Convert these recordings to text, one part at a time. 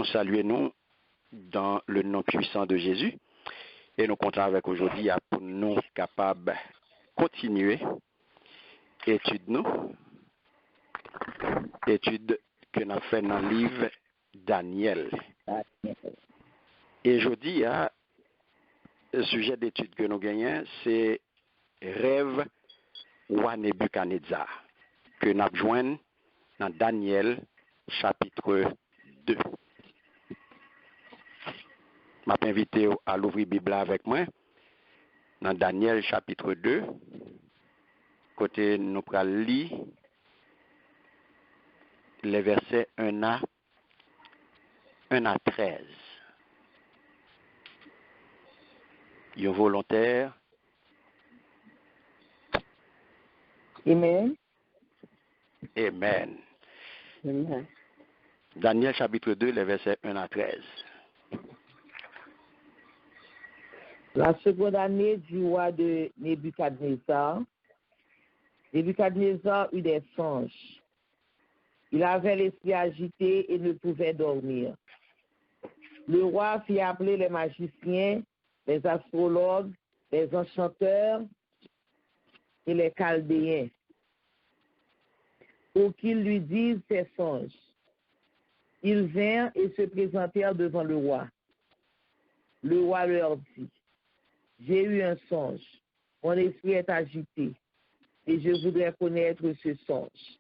nous saluons dans le nom puissant de Jésus et nous comptons avec aujourd'hui pour nous capables de continuer étude que nous avons fait dans le livre Daniel. Et aujourd'hui, le sujet d'étude que nous gagnons, c'est rêve roi Nebuchadnezzar que nous avons joint dans Daniel chapitre 2. Je m'invite à l'ouvrir la Bible avec moi dans Daniel chapitre 2. Côté nous allons lire les versets 1 à 13. Il y a un volontaire. Amen. Amen. Amen. Daniel chapitre 2, les versets 1 à 13. La seconde année du roi de Nebuchadnezzar, Nebuchadnezzar eut des songes. Il avait l'esprit agité et ne pouvait dormir. Le roi fit appeler les magiciens, les astrologues, les enchanteurs et les chaldéens pour qu'ils lui disent ses songes. Ils vinrent et se présentèrent devant le roi. Le roi leur dit: j'ai eu un songe, mon esprit est agité, et je voudrais connaître ce songe.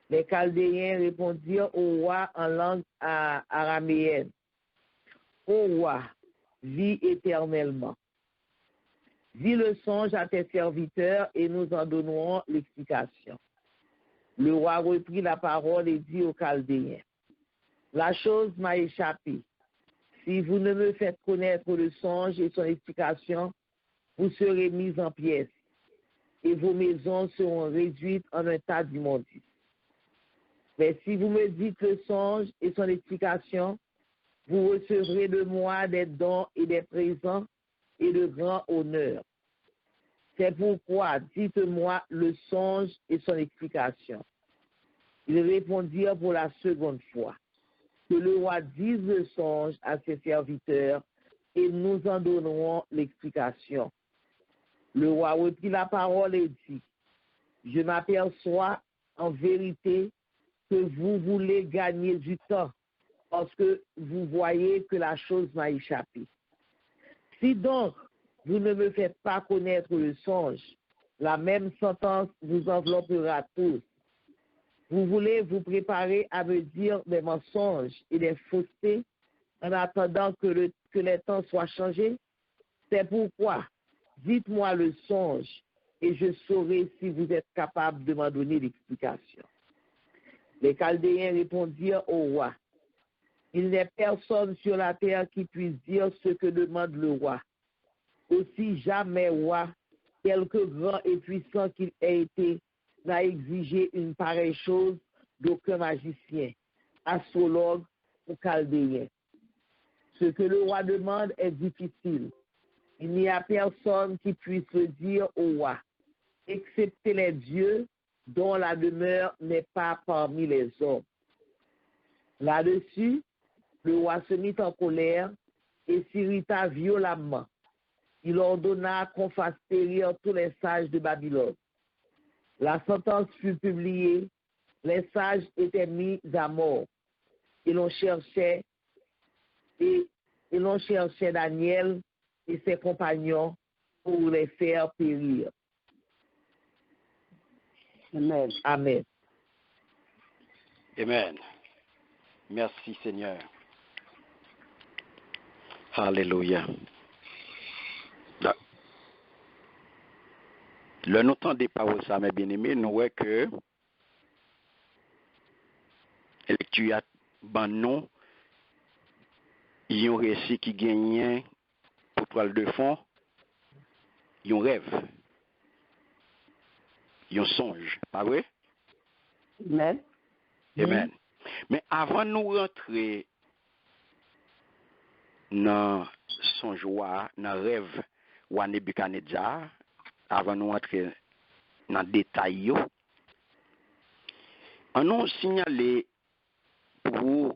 Les Chaldéens répondirent au roi en langue araméenne: Ô roi, vis éternellement. Dis le songe à tes serviteurs et nous en donnerons l'explication. Le roi reprit la parole et dit aux Chaldéens: la chose m'a échappé. Si vous ne me faites connaître le songe et son explication, vous serez mis en pièces et vos maisons seront réduites en un tas d'immondices. Mais si vous me dites le songe et son explication, vous recevrez de moi des dons et des présents et de grands honneurs. C'est pourquoi dites-moi le songe et son explication. Ils répondirent pour la seconde fois: que le roi dise le songe à ses serviteurs et nous en donnerons l'explication. Le roi reprit la parole et dit: je m'aperçois en vérité que vous voulez gagner du temps parce que vous voyez que la chose m'a échappé. Si donc vous ne me faites pas connaître le songe, la même sentence vous enveloppera tous. Vous voulez vous préparer à me dire des mensonges et des faussetés en attendant que les temps soient changés? C'est pourquoi, dites-moi le songe et je saurai si vous êtes capable de m'en donner l'explication. Les Chaldéens répondirent au roi: il n'est personne sur la terre qui puisse dire ce que demande le roi. Aussi jamais roi, quelque grand et puissant qu'il ait été, n'a exigé une pareille chose d'aucun magicien, astrologue ou chaldéen. Ce que le roi demande est difficile. Il n'y a personne qui puisse le dire au roi, excepté les dieux dont la demeure n'est pas parmi les hommes. Là-dessus, le roi se mit en colère et s'irrita violemment. Il ordonna qu'on fasse périr tous les sages de Babylone. La sentence fut publiée, les sages étaient mis à mort, et l'on cherchait Daniel et ses compagnons pour les faire périr. Amen. Amen. Amen. Merci Seigneur. Alléluia. Le nous temps des paroles, ça, mes bien-aimés, nous voyons que tu as ban nom, il y a un récit qui gagne pour toile de fond, il y a un rêve, il y a un songe, pas vrai? Amen. Amen. Mais avant de nous rentrer dans son joie, dans le rêve de Nebuchadnezzar, avant de nous rentrer dans le détail, on nous signalé pour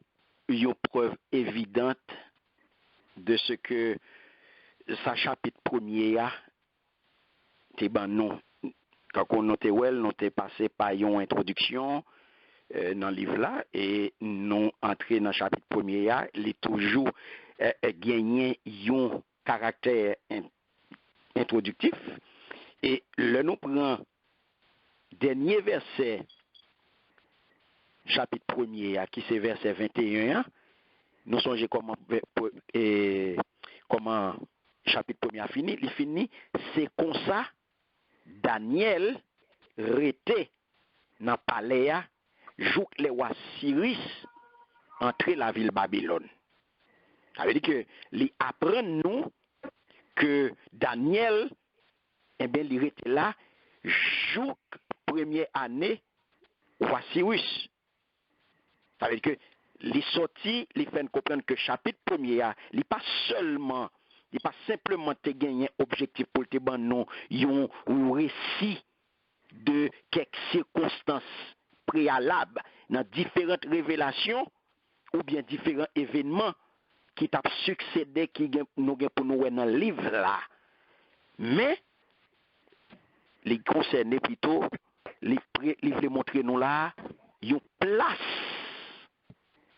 une preuve évidente de ce que sa chapitre premier a, te ban non. Quand on note well, nous t'es passé par une introduction dans le livre là et nous entrer dans le chapitre premier a, il est toujours gagné un caractère introductif et le nous prend dernier verset chapitre premier a, qui c'est verset 21, nous songez comment chapitre premier a fini, il finit c'est comme ça Daniel rete dans palais jouk le roi Cyrus entrer la ville Babylone. Ça veut dire que li apprend nous que Daniel eh bien il était là jouk première année roi Cyrus. Ça veut dire que les sorti, les fait comprendre que chapitre premier il pas seulement il pas simplement te gagner objectif pour te ban non un récit de quelques circonstances préalables dans différentes révélations ou bien différents événements qui t'a succédé qui nous pour nous dans le livre là. Mais les concernés plutôt les veulent montrer nous là une place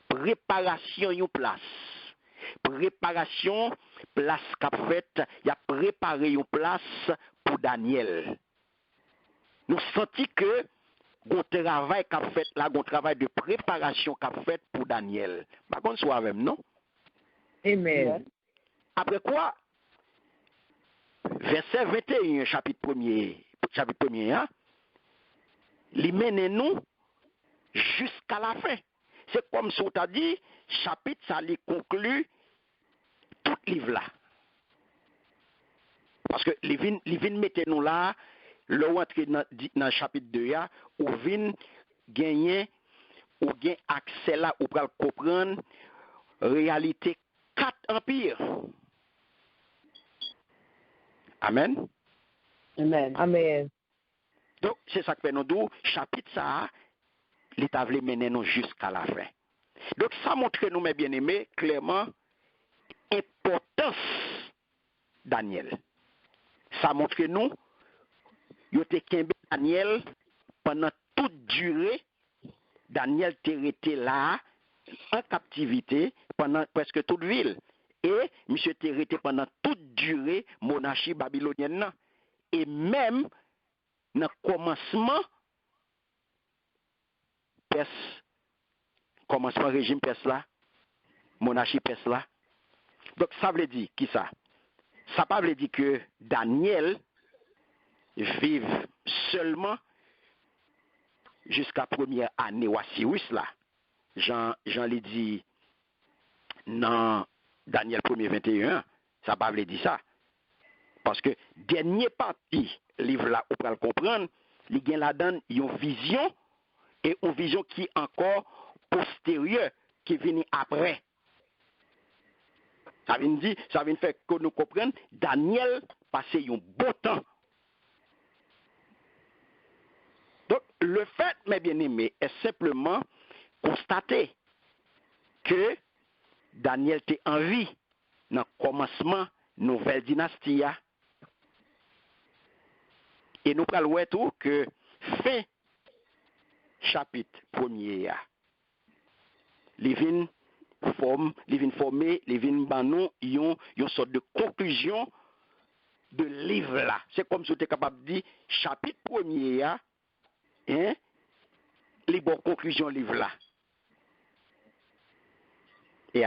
préparation une place qu'a fait, il a préparé une place pour Daniel. Nous sentons que le travail qu'a fait là, un travail de préparation qu'a fait pour Daniel. Par contre, soit même, non? Amen. Après quoi? Verset 21, chapitre 1er, hein? Il mène nous jusqu'à la fin. C'est comme si on t'a dit, chapitre, ça les conclut tout livre là. Parce que les vins mettez nous là, le entrer dans le chapitre 2 là, ou vin gagner ou gain accès là ou pour comprendre réalité 4 empires. Amen. Amen. Amen. Donc c'est ça que fait nous dire chapitre ça l'État veut mener nous jusqu'à la fin. Donc ça montre nous mes bien-aimés clairement importance Daniel. Ça montre nous yo te kembe Daniel pendant toute durée. Daniel était là en captivité pendant presque toute ville. Et monsieur était pendant toute durée monarchie babylonienne. Et même dans le commencement régime perse là, monarchie perse là. Donc ça veut dire qui ça? Ça ne veut pas dire que Daniel vive seulement jusqu'à la première année ou Cyrus là. Jean l'ai dit dans Daniel 1er 21, ça ne veut pas dire ça. Parce que dernier partie livre là, on peut le comprendre, il y a là-dedans une vision et une vision qui est encore postérieure, qui vient après. Ça veut faire que nous comprenions, Daniel passait un beau temps. Donc, le fait, mes bien-aimés, est simplement constater que Daniel était en vie dans le commencement de la nouvelle dynastie. Et nous parlons tout que fin chapitre 1er, les vins formés, les vins banon, ils ont une sorte de conclusion de livre là. C'est comme si tu es capable de dire chapitre 1er, hein, les bonnes conclusions livre là. Et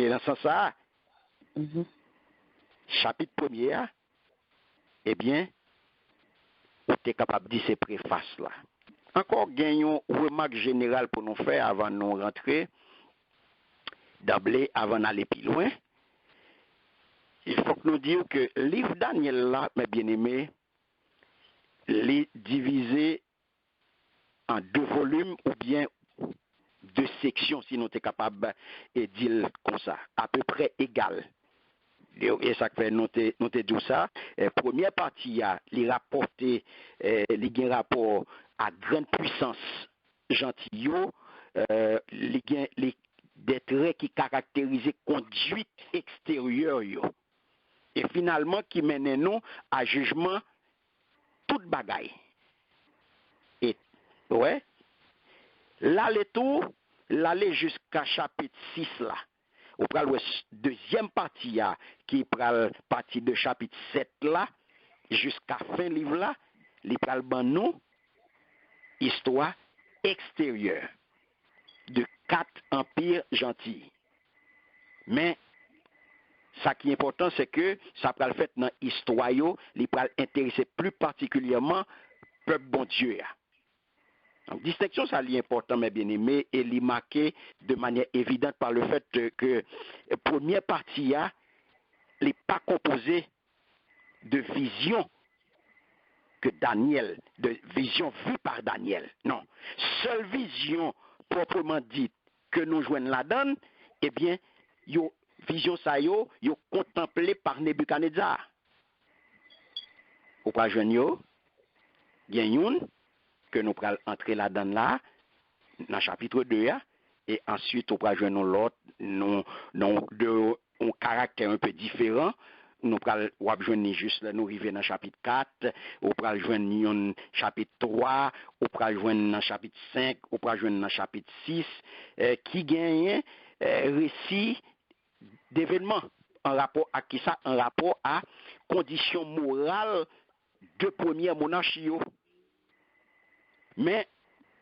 dans ce sens, chapitre 1er, eh bien, tu es capable de dire ces préfaces là. Encore gagnons une remarque générale pour nous faire avant de nous rentrer, d'emblée, avant d'aller plus loin. Il faut que nous disions que le livre Daniel là, mes bien-aimés, est divisé en 2 volumes ou bien 2 sections, si nous sommes capables de dire comme ça, à peu près égales. Et ça fait nous te dit ça. Première partie, il rapporte, il rapport à grande puissance gentille, il des traits qui caractérisent conduite extérieure yo. Et finalement qui mène nous à jugement toute bagaille. Et ouais, l'aller jusqu'à chapitre 6 là. On prend la deuxième partie là, qui prend la partie de chapitre 7 là jusqu'à fin livre là, il prend ban nous histoire extérieure de 4 empires gentils. Mais ça qui est important, c'est que ça va le fait dans l'histoire, il va intéresser plus particulièrement le peuple bon Dieu. Donc, distinction, ça est important, mes bien-aimés, et il est marqué de manière évidente par le fait que la première partie, n'est pas composée de vision que Daniel, de vision vue par Daniel. Non. Seule vision proprement dite que nous joignons là-dedans, eh bien, yo vision ça yo contemplé par Nebuchadnezzar. Ou pas joindre yo, une que nous pral entrer là-dedans là dans chapitre 2 et ensuite on va joindre l'autre non de un caractère un peu différent. Nous pral joindre juste là nous arriver dans chapitre 4, on pral joindre un chapitre 3, on pral joindre dans chapitre 5, on pral joindre dans chapitre 6 qui gagne récit d'événements en rapport à qui ça, en rapport à conditions morales de première monarchie. Mais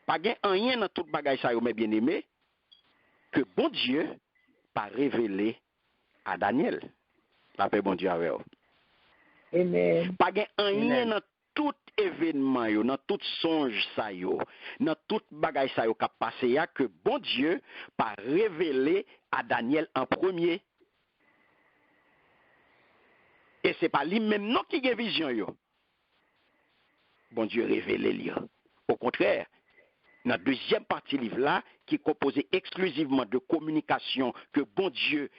pas rien dans toute bagaille ça, mes bien-aimés, que bon Dieu pas révélé à Daniel. La paix bon Dieu avec vous. Amen. Pas rien dans tout événement, dans tout songe ça, dans toute bagaille ça qui a passé, que bon Dieu pas révélé à Daniel en premier. Et c'est pas lui-même non qui a vision yo. Bon Dieu révélé lui. Au contraire, dans la deuxième partie du livre là, qui est composée exclusivement de communication que bon Dieu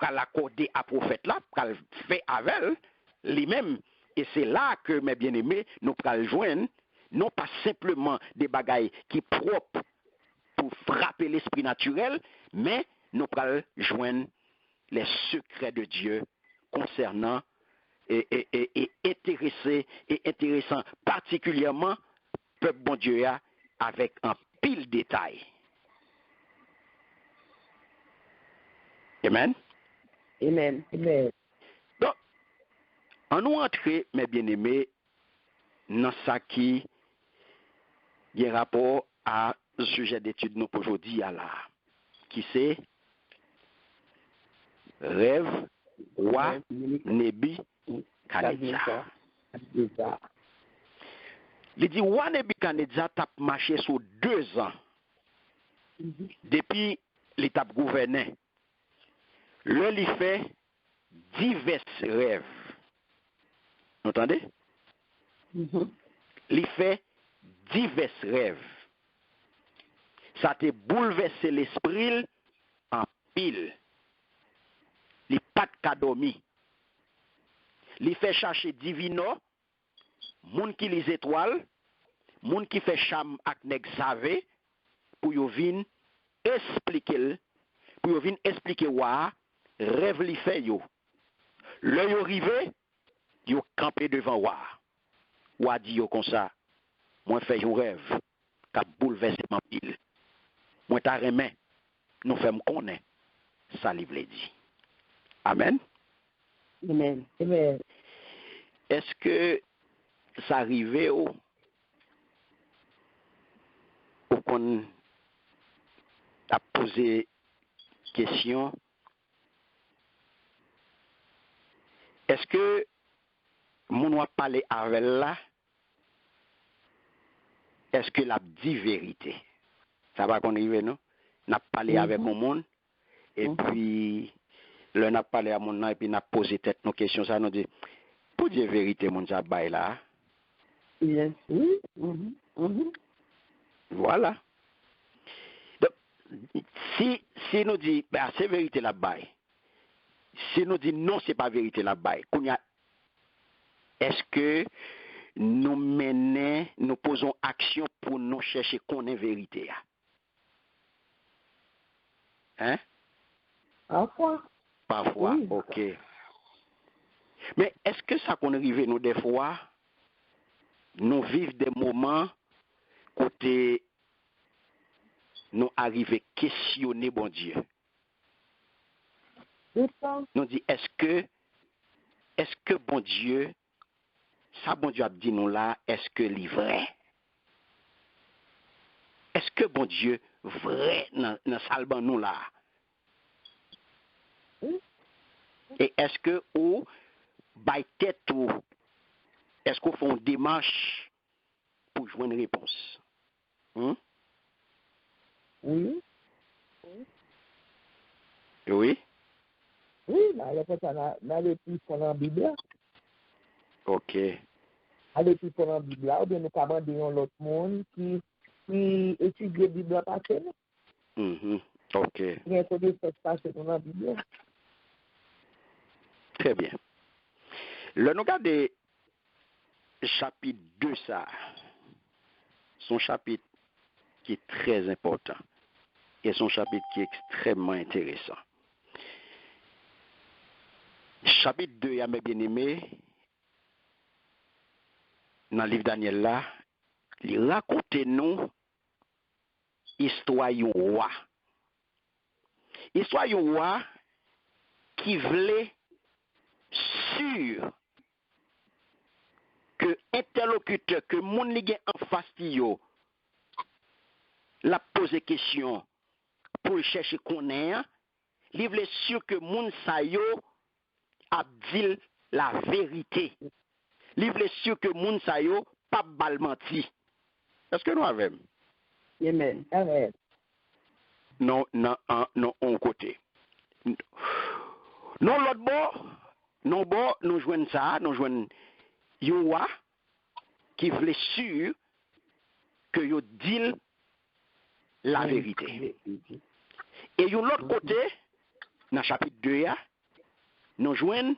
va l'accorder à prophète là, va le faire avec lui-même. Et c'est là que, mes bien-aimés, nous allons joindre, non pas simplement des bagailles qui sont propres pour frapper l'esprit naturel, mais nous allons joindre les secrets de Dieu concernant et intéressant particulièrement peuple bon Dieu avec un pile détail. Amen. Amen. Amen. Donc, en nous entrer, mes bien-aimés, dans ce qui a rapport à ce sujet d'étude nous aujourd'hui qui c'est rêve roi Nebuchadnezzar. Il dit roi Nebuchadnezzar t'a marché sur 2 ans depuis l'état gouverné. Là, il fait divers rêves. Vous entendez? Il fait divers rêves. Ça te bouleversé l'esprit en pile. Il pas de dormi. Il fait chercher divino, moun qui les étoiles, moun qui fait cham ak nèg savé pour yo vinn expliquer pour yo vinn expliquer wa rêve li fait yo. Le yo rivé, yo campé devant wa. Wa dit yo comme ça, moi fait un rêve qui a bouleversé ma pile. Moi ta remen, nous fait me connaître ça livre dit. Amen. Amen. Amen. Est-ce que ça arrivait au qu'on a posé question? Est-ce que mon a parlé avec là? Est-ce que l'a dit vérité? Ça va qu'on arrive, non? N'a parlé avec mon monde et puis le n'a parlé à mon nom et puis n'a posé tête nos questions, ça nous dit pour dire vérité mon ça bail là. Yes. Oui. Voilà. Donc, si nous dit ben, c'est vérité la bail. Si nous dit non, c'est pas vérité la bail. Est-ce que nous posons action pour nous chercher qu'on est vérité? Hein? Parfois. Parfois, Oui. ok. Mais est-ce que ça qu'on arrive, nous, des fois, nous vivons des moments côté nous arrivons à questionner bon Dieu? C'est ça. Nous dit, est-ce que bon Dieu, ça bon Dieu a dit nous là, est-ce que c'est vrai? Est-ce que bon Dieu vrai dans salban nous là? Oui. Et est-ce que ou by tête ou est-ce qu'on fait une démarche pour jouer une réponse? Hmm? Oui. Oui? Oui, là, le fait dans le plus qu'on a en Bible, Ok. à l'étude qu'on a en Bible, ou bien nous commandons l'autre monde qui étudie la Bible passée, Mhm. Ok. il y a un peu de ce passé dans la Bible. Très bien. Le nous regarde chapitre 2 ça. Son chapitre qui est très important. Et son chapitre qui est extrêmement intéressant. Chapitre 2, à mes bien-aimés, dans le livre Daniel là, il raconte nous histoire d'un roi. Histoire d'un roi qui voulait sûr que interlocuteur, que mon ligue en face de yo, la pose question pour chercher connaître, il voulait sûr que mon sa yo a dit la vérité. Il voulait sûr que mon sa yo pas bal menti. Est-ce que nous avons? Amen. Amen. Non, on côté. Non, l'autre bord, nous jouons ça, nous jouons un roi qui voulait sûr que yo dit la vérité. Et de l'autre côté, dans le chapitre 2, nous jouons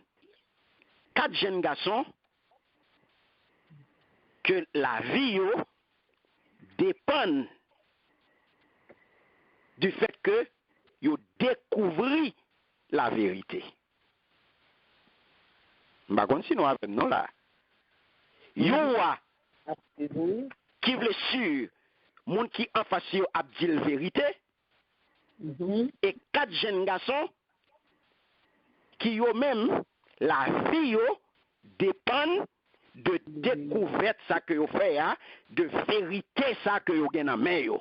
4 jeunes garçons que la vie yo dépend du fait que yo découvert la vérité. Par contre, si nous avons non là, yon roi Oui. qui veut sûr, moun qui en face yo a dit la vérité, et 4 jeunes garçons qui yo même la vie yo dépend de découverte ça que yo fait, hein, de vérité ça que yo gen en main yo.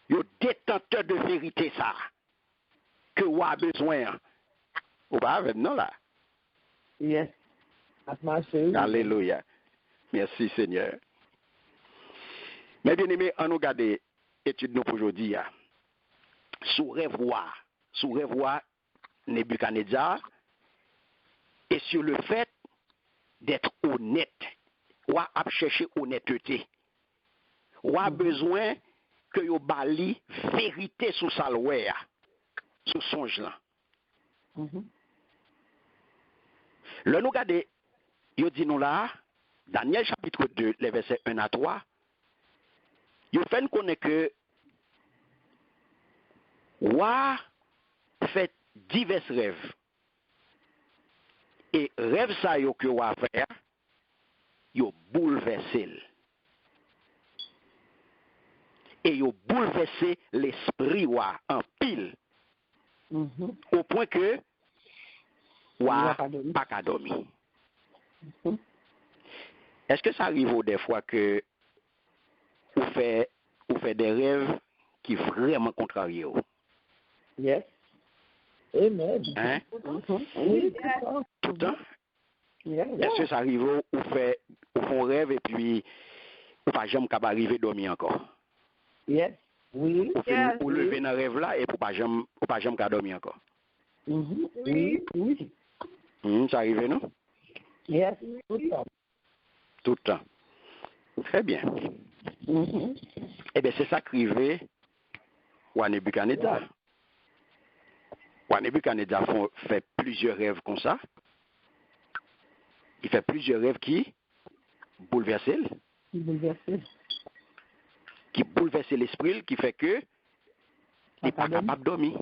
Yo détenteur de vérité ça que ou a besoin. Ou pas avec non là. Yes. À marcher. Alléluia. Merci Seigneur. Mais bien aimé, on nous regarde étude nous pour aujourd'hui. Sous revoir Nebuchadnezzar et sur le fait d'être honnête. Ou a chercher honnêteté. Ou a besoin que yo bali vérité sous sa loi, sous songe là. Le nous regarde, yo dit nous là, Daniel chapitre 2, les versets 1 à 3, yo fait connaître que roi fait divers rêves. Et rêve ça yo que roi fait, yo bouleversé. Et yo bouleversé l'esprit roi en pile. Au point que roi pas qu'à dormir. Est-ce que ça arrive des fois que vous faites des rêves qui vraiment contrarient? Yes. Amen. Hein? Oui, c'est ça. Tout le temps? Yeah. Est-ce que ça arrive ou fait un rêve et puis ou pas jamais capable arriver dormir encore? Yes. Oui. Ou lever dans le rêve là et pour pas jamais capable dormir encore? Oui. Oui. Ça arrive non? Yes. Tout le temps. Tout le temps. Très bien. Eh bien, c'est ça qui arrive à Nebuchadnezzar. Nebuchadnezzar fait plusieurs rêves comme ça. Il fait plusieurs rêves qui bouleversent Bouleversé. l'esprit, qui fait que n'est pas capable de dormir.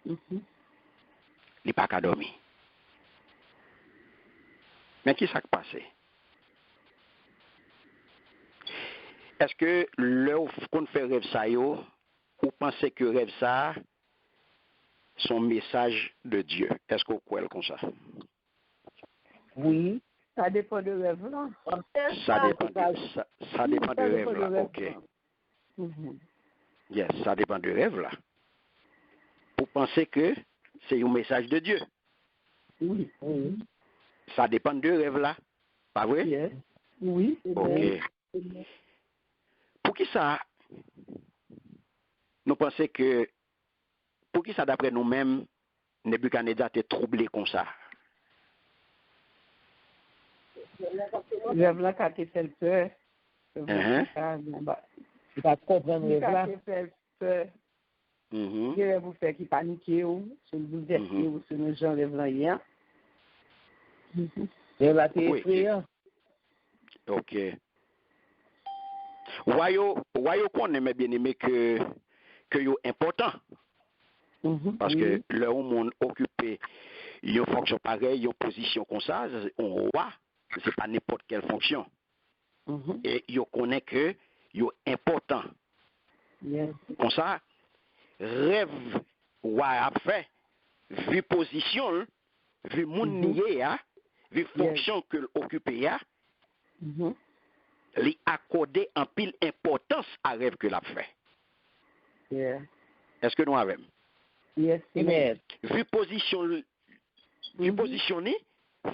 Il n'est pas capable de dormir. Mais qui s'est passé? Est-ce que lorsqu'on fait rêve ça, vous pensez que rêve ça, son message de Dieu? Est-ce que vous croyez comme ça? Oui, ça dépend de rêve là. Ça dépend de rêve là. Ok. Yes, ça dépend de rêve là. Vous pensez que c'est un message de Dieu? Oui. Ça dépend de rêve là. Pas vrai? Yes. Oui. Ok. Pour qui ça, nous pensons que, pour qui ça d'après nous-mêmes, Nebuchadnezzar était troublé comme ça? Rêve là, quand tu fais peur, Tu vas comprendre rêve là. quand tu fais peur, il rêve vous fait qui panique ou, sur le bouleversé ou sur nos gens rêve là hier. Rêve là, c'est effrayant. Ok. Voyons qu'on aime bien aimé que yo important. Parce que le monde occupé une fonction pareille, une position comme ça, on roi, c'est pas n'importe quelle fonction. Et yo connaît que yo important. Comme ça, rêve roi a fait, vu position, vu moun nié, vu fonction que l'occupé a, lui accorder en pile importance à rêve que l'a fait. Est-ce que nous avons? Yes. Vu positionner,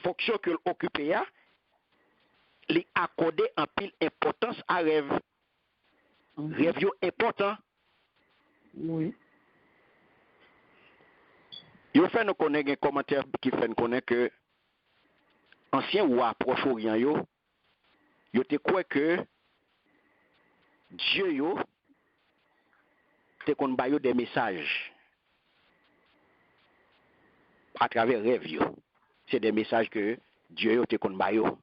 fonction que l'occupé a, lui accorder en pile importance à rêve. Rêve yo important. Oui. Yo fait nous connaître un commentaire qui fait nous connaître que ancien roi Proche-Orient yo te croit que Dieu yo te kon ba yo des messages à travers rêve yo. C'est des messages que Dieu yo te kon ba yo.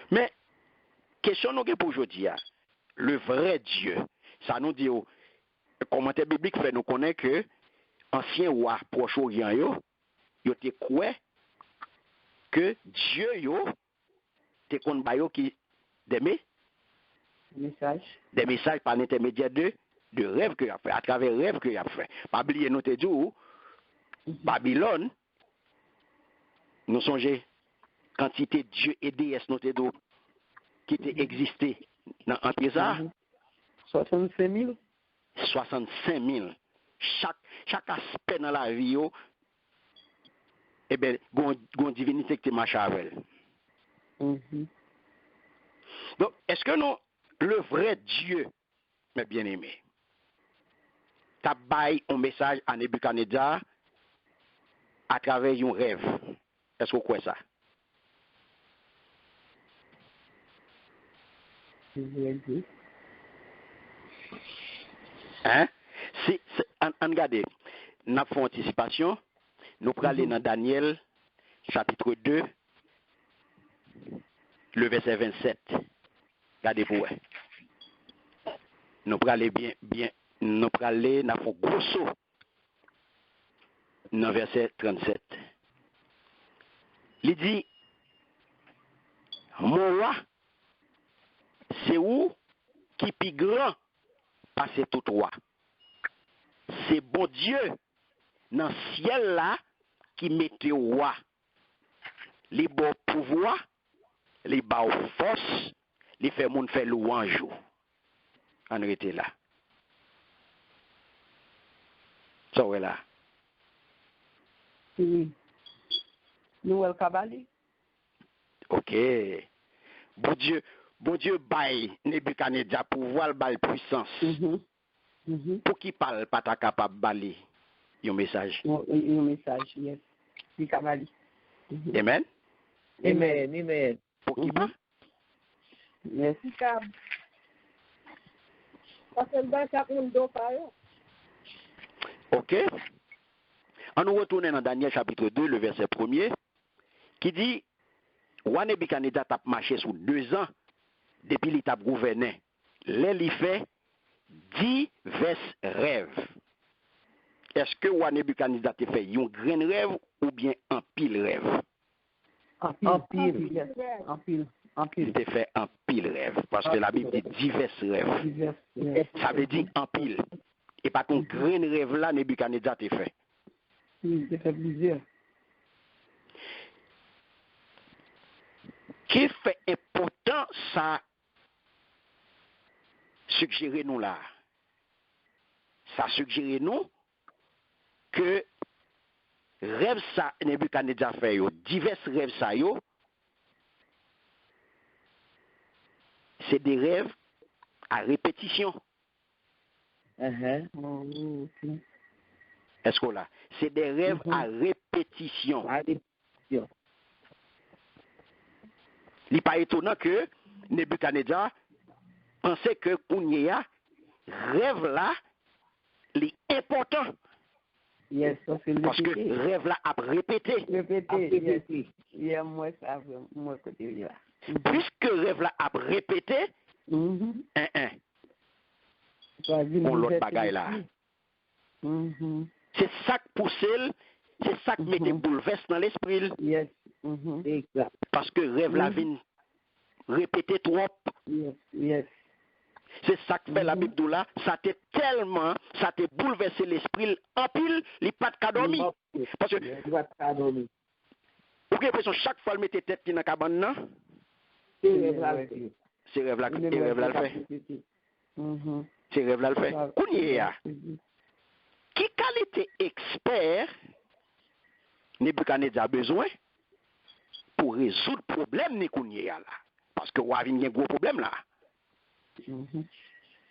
Mais question nous pour aujourd'hui, le vrai Dieu, ça nous dit le commentaire biblique fait nous connaître que ancien roi Proche-Orient yo te croit que Dieu yo te kon ba yo qui des messages par l'intermédiaire de rêves que y a fait, à travers rêves que y a fait. Pas oublier nous te dit Babylone, nous songez quantité de dieux et déesses nous te dit qui était existé dans l'empire ça. 65 000. 65 000. Chaque aspect dans la vie, eh bien, gon divinité qui te marche avec elle. Donc, est-ce que nous, le vrai Dieu, mes bien-aimés, t'a baillé un message à Nebuchadnezzar à travers un rêve? Est-ce que vous croyez ça? Hein? Regardez, nous avons anticipation. Nous prenons aller dans Daniel, chapitre 2, le verset 27. Regardez pour vous. Nous prenons aller nous prenons aller dans le gros saut, dans verset 37. Il dit, mon roi, c'est où qui plus grand passer tout roi. C'est bon Dieu dans le ciel là qui mette roi. Les bons pouvoirs, les bas force, les fait moun fait louange. On était là. Ça ouais là. Oui. Noël Kabali. OK. Bon Dieu bail Nebuchadnezzar pouvoir bail puissance. Pour qui parle pas ta capable baler un message. Un message, yes. Du Kabali. Amen. Amen. Pour qui parle? Yes. OK. On nous retourne dans Daniel chapitre 2, le verset 1er, qui dit, Roi Nebuchadnezzar t'a marché sous 2 ans depuis qu'il t'a gouverné. Là, il fait divers rêves. Est-ce que roi Nebuchadnezzar te fait un grand rêve ou bien un pile rêve? En pile. Il te fait un pile rêve. Parce que la Bible dit divers rêves. Ça veut dire en pile. Et pas ton grand rêve là, Nebuchadnezzar te fait. Il te fait plusieurs. Qui fait important ça suggérer nous là? Ça suggère nous que rêve ça Nebuchadnezzar fait yo, divers rêves ça yo, c'est des rêves à répétition. Est-ce qu'on l'a? C'est des rêves à répétition. Il n'est pas étonnant que Nebuchadnezzar pensait que Kounia rêve là, est important. Yes, parce que rêve là a répété. Puisque rêve là a répété, on l'autre bagaille là. C'est ça qui pousse, c'est ça qui met des bouleverses dans l'esprit. Yes. Exact. Parce que rêve là vient répéter trop. Yes. C'est ça que fait la Bible là, ça t'a bouleversé l'esprit en pile, il n'y a pas de cas dormi. Parce que, vous avez l'impression chaque fois qu'il mettait tête dans la cabane, non? C'est rêve là le fait. C'est rêve là le fait. Kounia, qui qualité expert Nebuchadnezzar a besoin pour résoudre le problème de Kounia là? Parce que vous avez un gros problème là.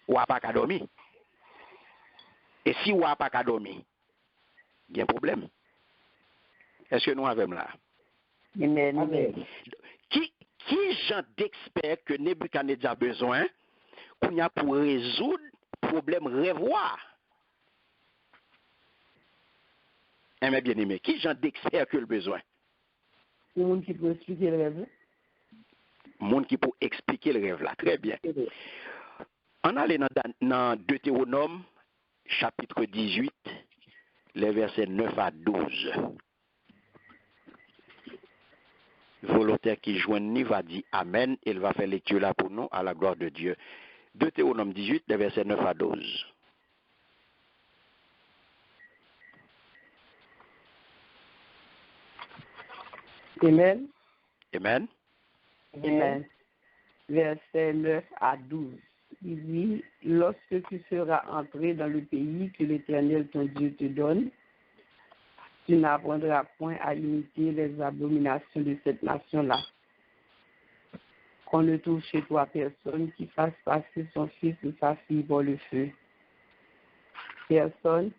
Ou pas qu'à dormir. Et si ou pas qu'à dormir, il y a un problème. Est-ce que nous avons là? Amen. Qui genre d'expert que Nebuchadnezzar a besoin pour résoudre le problème rêvoir? Mes bien-aimés, qui genre d'expert que le besoin? Le monde qui peut expliquer le rêve. Monde qui peut expliquer le rêve là. Très bien. On allait dans Deutéronome, chapitre 18, les versets 9 à 12. Volontaire qui joigne va dire Amen. Il va faire lecture là pour nous à la gloire de Dieu. Deutéronome 18, les versets 9 à 12. Amen. Amen. Amen. Verset 9 à 12. Il dit, lorsque tu seras entré dans le pays que l'Éternel ton Dieu te donne, tu n'apprendras point à imiter les abominations de cette nation-là. Qu'on ne trouve chez toi personne qui fasse passer son fils ou sa fille pour le feu. Personne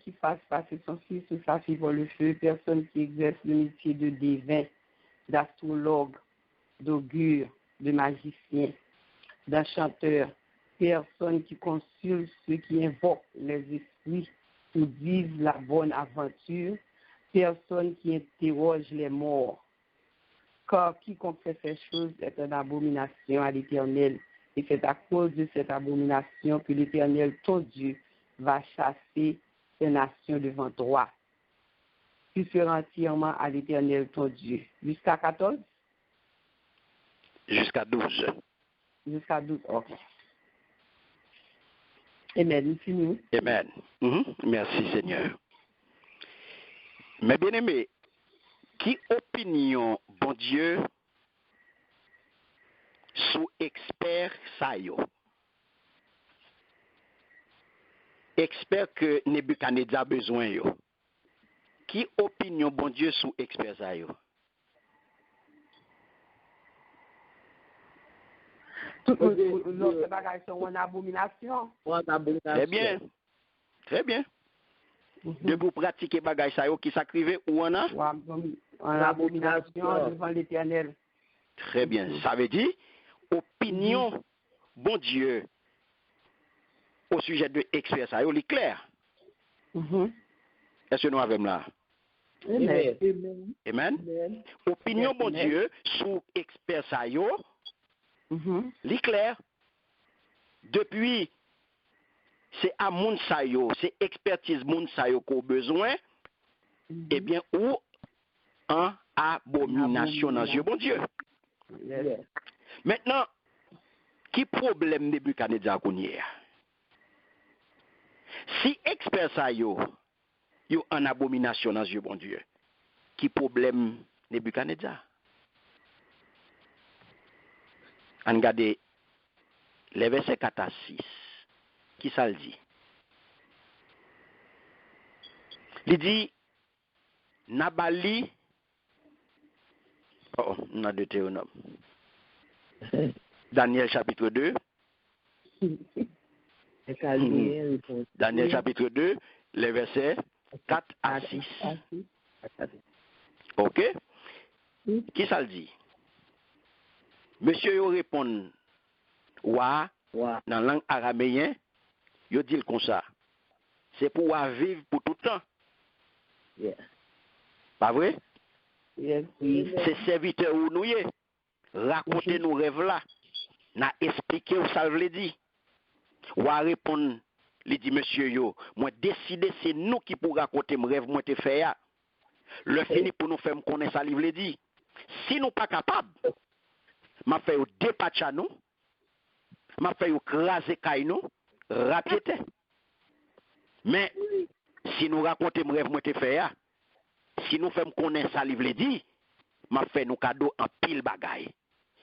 qui fasse passer son fils ou sa fille pour le feu, personne qui exerce le métier de devin, d'astrologue, d'augure, de magicien, d'enchanteur, personne qui consulte ceux qui invoquent les esprits ou disent la bonne aventure, personne qui interroge les morts. Car quiconque fait ces choses est une abomination à l'Éternel, et c'est à cause de cette abomination que l'Éternel, ton Dieu, va chasser ces nations devant toi. Tu seras entièrement à l'Éternel ton Dieu. Jusqu'à 14? Jusqu'à 12. Jusqu'à 12, ok. Amen, fini. Amen. Merci Seigneur. Mais bien aimé, qui opinion, bon Dieu, sous expert ça yo? Expert que Nebuchadnezzar a besoin yo. Qui opinion bon Dieu sous expert ça yo? L'autre bagage sont une abomination. Très bien. Très bien. De vous pratiquer bagage ça yo qui s'acrive ou on a? En abomination devant l'Éternel. Très bien. Ça veut dire opinion bon Dieu au sujet de expert ça yo, il est clair. Est-ce que nous avons là? Amen. Amen. Opinion, bon Dieu, sous expert ça yo, l'éclair. Depuis, c'est à moun sa yo, c'est expertise moun sa yo qu'on besoin, eh bien, ou en abomination dans Dieu, bon Dieu. Yes. Maintenant, qui problème Nebuchadnezzar qu'on y est? Si expert ça yo en abomination dans Dieu, bon Dieu, qui problème Nebuchadnezzar? On regarde les versets 4 à 6. Qui ça le dit? Il dit, Nabali, on a Deutéronome. Daniel chapitre 2. Daniel chapitre 2, les versets 4 à 6. Ok? Qui ça le dit? Monsieur yo répond, wa, dans la langue araméenne, yo dit comme ça. C'est pour vivre pour tout le temps. Yeah. Pas vrai? Yes. C'est serviteur ou nous y raconter nos rêves là. N'a expliqué où ça veut dire. Ou à répondre, il dit monsieur yo, moi décider c'est nous qui pour raconter mes rêves moi te fait ya. Le fini pour nous faire me connaître ça livre dit. Si nous pas capable, m'a fait au dépatch à nous, m'a fait au craser kay nous, rapidement. Mais si nous raconter mes rêves moi te fait ya, si nous faisons connaître ça livre dit, m'a fait nous cadeau en pile bagaille.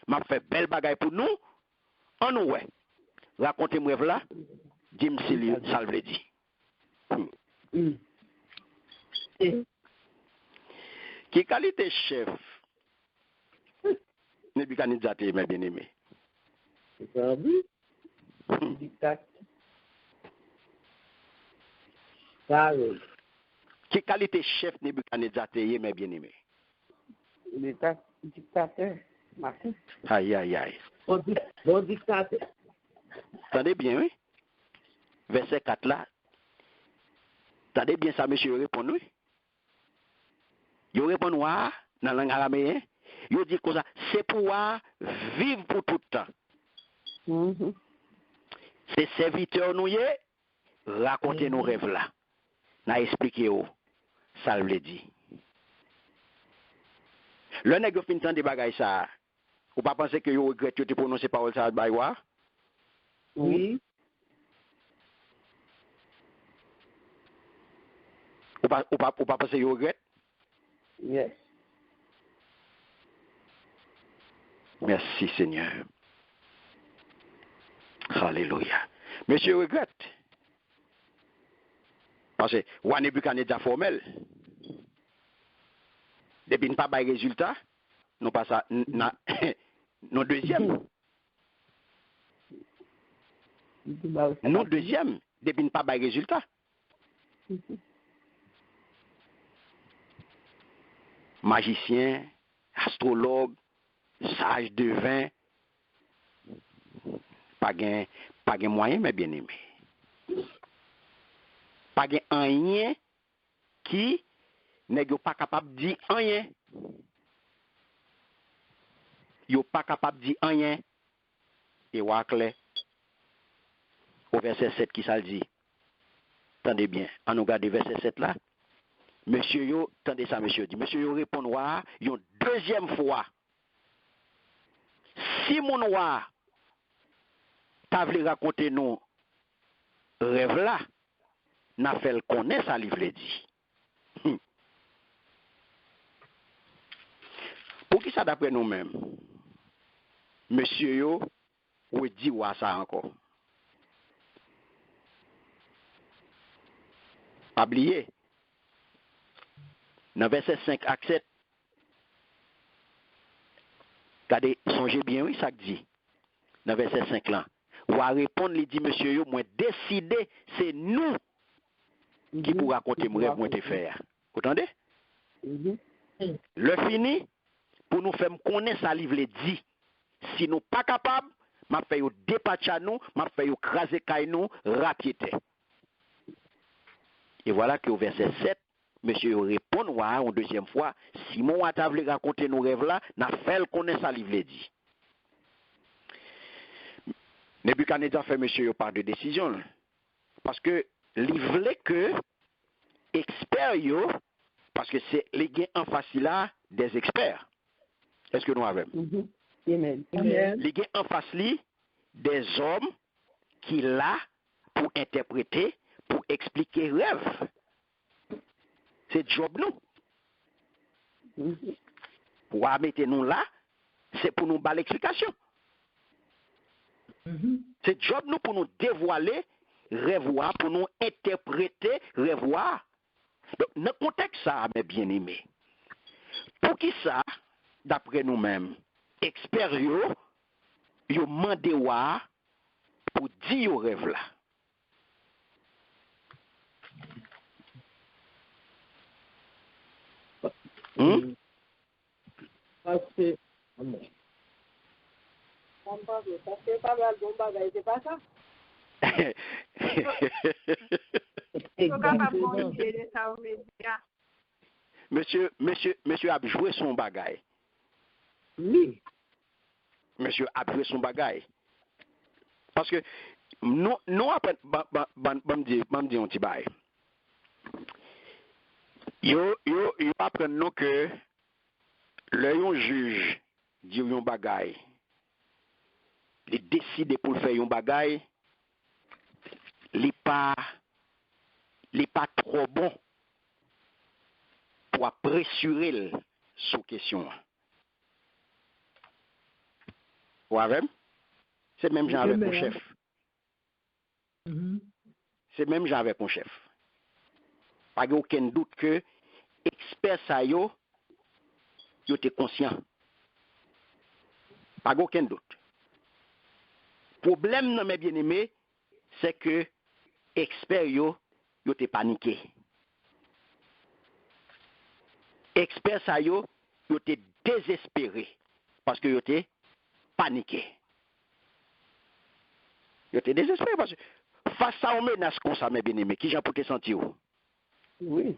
M'a fait belle bagaille pour nous. En nous ouais. Racontez-moi là. Dis-moi si ça veut dire. Qui qualité chef? Nebuchadnezzar m'a bien aimé. Qui qualité chef Nebuchadnezzar m'a bien aimé? Dictateur. Merci. Aïe, aïe, aïe. Bon dictateur. Attendez bien, oui? Verset 4 là. Attendez bien ça, monsieur répond, oui? Il répond, dans la langue araméenne. Il dit comme ça, c'est pour vivre pour tout le temps. C'est serviteur nous y raconter nos rêves là. N'a expliqué où ça veut dire. Le nèg fin temps de bagaille ça. Ou pas penser que vous regrettez de prononcer parole ça by wa? Oui. Ou pas penser que vous regrettez? Yes. Merci Seigneur. Alléluia. Monsieur regrette. Parce que ou Nebuchadnezzar formel. Depuis ne pas bail résultat, nous pas ça non deuxième. Non deuxième, depuis ne pas bail résultat. Magicien, astrologue, sage devin, pas gain moyen mais bien aimé. Pas gain rien qui n'est pas capable de dire rien. Yo pas capable de dire rien. Et clair. Au verset 7 qui ça dit. Attendez bien, on nous regarde verset 7 là. Monsieur yo, attendez ça monsieur dit. Monsieur yo répond une deuxième fois. Si mon noir t'a voulu raconter nous rêve là, n'a fait le connaître ça livre dit. Pour qui ça d'après nous-mêmes? Monsieur yo, ou dit ou ça encore? Pas oublier. Dans verset 5 à 7, regardez, songez bien, oui, ça dit. Dans verset 5 là. Ou à répondre, il dit, monsieur yo, moi décider, c'est nous qui pour raconter mon rêve, moi te faire. Vous entendez? Le fini, pour nous faire connaître ça livre dit. Si nous pas capables, m'a fait au dépatch à nous, m'a fait au craser kay nous, rapidement. Et voilà que au verset 7, monsieur répond ouais, une deuxième fois, Simon a t'a voulu raconter nos rêves là, n'a fait le connaître ça livre dit. Nebuchadnezzar fait monsieur pas de décision parce que il voulait que experts yo parce que c'est les gains en face là des experts. Est-ce que nous avons? Amen. Les gains en face li des hommes qui là pour interpréter, pour expliquer rêve. C'est job nous. Pour mettre nous là, c'est pour nous battre l'explication. C'est job nous pour nous dévoiler rêve, pour nous interpréter rêve. Donc, dans le contexte ça, mes bien-aimés, pour qui ça, d'après nous-mêmes, experts yo mandé pour dire au rêve là. Parce que c'est pas ça. Monsieur a joué son bagage. oui, Monsieur a joué son bagage. Parce que nous après me dire un petit bail. Yo apprend nous que le juge dit un bagage. Il décide pour faire un bagage. Il pas trop bon pour pressurer sous question. Vous avez? C'est même genre avec mon chef. C'est même genre avec mon chef. Pas aucun doute que expert ça yo était conscient. Pas aucun doute. Problème non mes bien-aimés, c'est que expert yo était paniqué. Expert ça yo était désespéré parce que yo était paniqué. Yo était désespéré parce que face à une menace comme ça mes bien-aimés, qui j'en pour te sentir? Oui.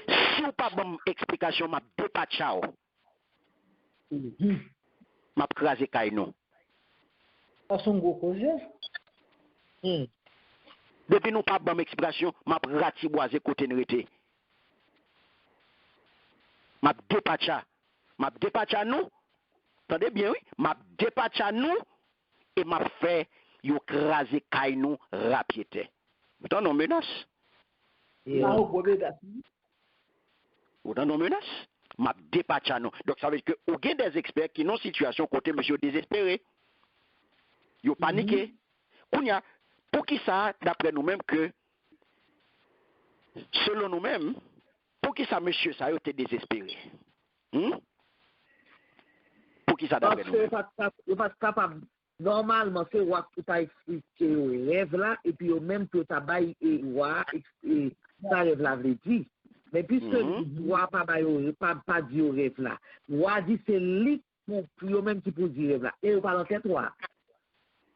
Si vous pas bonne explication, m'a dépatché. M'a crasé Kaino. pas son gros projet. Depuis nous pas bonne explication, m'a ratiboisé côté nrité. M'a dépatché nous. Attendez bien oui, m'a dépatché nous et m'a fait yo crasé Kaino rapidement. Autant non menace. Autant non menace. M'a dépatché nous. Donc ça veut dire que au gain des experts qui n'ont situation côté monsieur désespéré. Yo paniqué. Kounya, pour qui ça d'après nous-mêmes que selon nous-mêmes, pour qui ça monsieur ça yo était désespéré? Pour qui ça d'après nous? Parce que pas capable normalement c'est roi qui t'a expliqué le rêve là et puis au même que t'a bail et roi et ça rêve là veut dire. Mais puisque roi pas bail pas dit au rêve là. Roi dit c'est lui pour même qui pour dire rêve là. Et il parle en tête roi.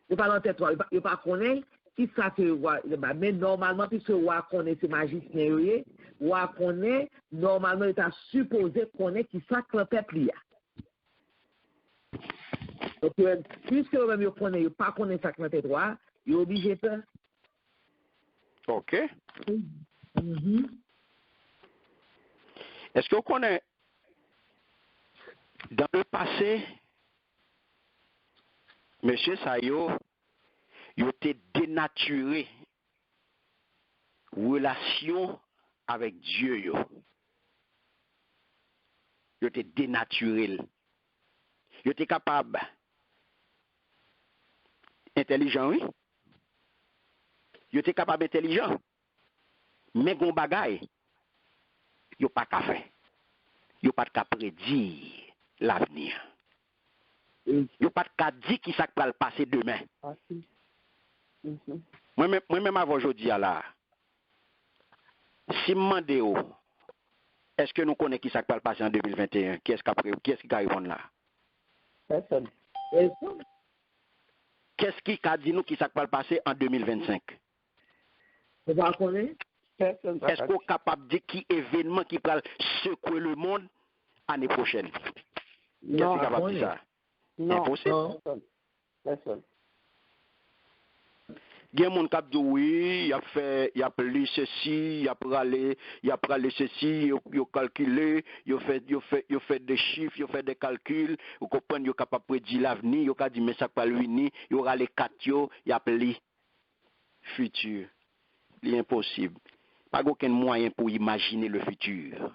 Il parle en tête roi, il pas connaît qui ça c'est roi mais normalement puisque roi connaît c'est magicien roi connaît normalement il t'a supposé connaître qui ça que le peuple y a. Donc, puisque vous-même vous connaissez, pas connaître ça que notre droit, vous êtes obligé de faire. OK. Est-ce que vous connaissez dans le passé, monsieur Sayo, il était dénaturé relation avec Dieu. Il était dénaturé. Il était capable. Intelligent, oui. Il était capable intelligent. Mais gon bagay, il pas qu'à faire. Il pas qu'à prédire l'avenir. Il pas qu'à dire qui ça va le passer demain. Moi-même avant aujourd'hui là, si me demande est-ce que nous connaissons qui ça va le passer en 2021, qui est-ce qui va répondre là? Personne. Qu'est-ce qui a dit nous qui ça va le passer en 2025? Vous ne connaissez Personne pas Est-ce qu'on est capable de dire qui événement qui va secouer le monde l'année prochaine? Qui est Non, capable de dire ça? non, Impossible. personne. Il y a des gens qui disent oui, il a lu ceci, il a pralé ceci, il a calculé, il a fait des chiffres, il a fait des calculs, vous comprenez, il est capable de prédire l'avenir, il a dit mais ça pas lui, il aura les quatre, il a appelé futur. C'est impossible. Pas aucun moyen pour imaginer le futur.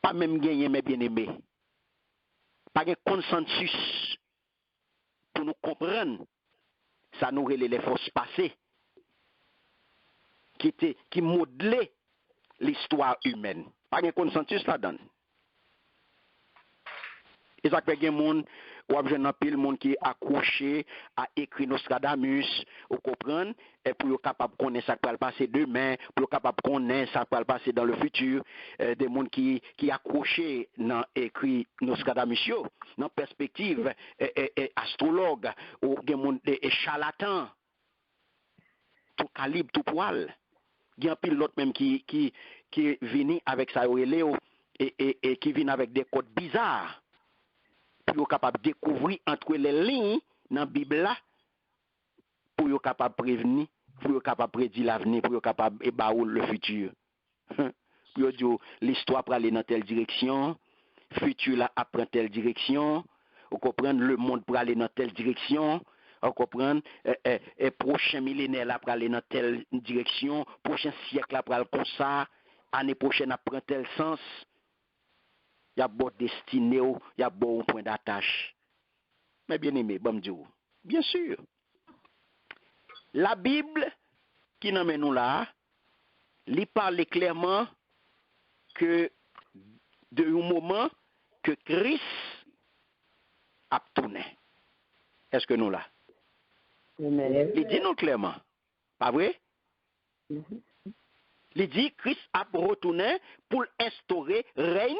Pas même gagner mes bien-aimés. Pas de consensus pour nous comprendre. Ça nous relève les forces passées qui modelaient l'histoire humaine. Pas de consensus là-dedans. Et ça fait qu'il y a des gens, ou un pile monde qui est accroché à écrire Nostradamus, vous comprenez, et pour être capable de connaître ça qui va le passer demain, pour être capable de connaître ça qui va le passer dans le futur, des gens qui accrochés dans écrit Nostradamus, dans perspective astrologue, ou des gens des charlatans, tout calibre, tout poil. Il y a un pilote même qui est venu avec ça, et qui vient avec des codes bizarres. Pour être capable de découvrir entre les lignes dans la Bible là, pour être capable de prévenir, pour être capable de prédire l'avenir, pour être capable de baoul le futur. Pour dire l'histoire pour aller dans telle direction, le futur là apprend telle direction, vous comprenez le monde pour aller dans telle direction, vous comprenez prochain millénaire là pour aller dans telle direction, prochain siècle là pour aller comme ça, année prochaine apprend tel sens. Il y a bon destiné, il y a bon point d'attache. Mais bien aimé, bon Dieu, bien sûr. La Bible, qui nous mène nous là, il parle clairement que de un moment que Christ a tourné. Est-ce que nous là? Il dit nous clairement. Pas vrai? Il dit Christ a retourné pour instaurer règne.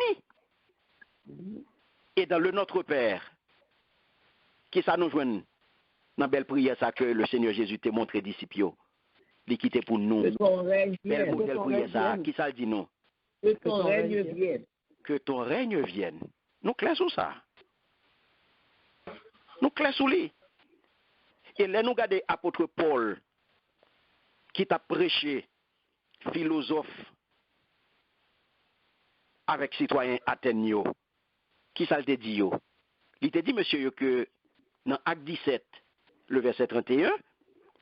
Et dans le Notre Père, qui ça nous joint dans la belle prière ça que le Seigneur Jésus t'a montré disciples, il quitté pour nous. Que ton règne Belle vienne. prière ça, qui ça le dit nous? Que ton règne vienne. Que ton règne vienne. Nous clair sur ça. Nous clair sur lui. Et là nous regardons apôtre Paul qui t'a prêché philosophe avec citoyen Athénio. Qui ça te dit yo? Il te dit monsieur que dans Acte 17 le verset 31,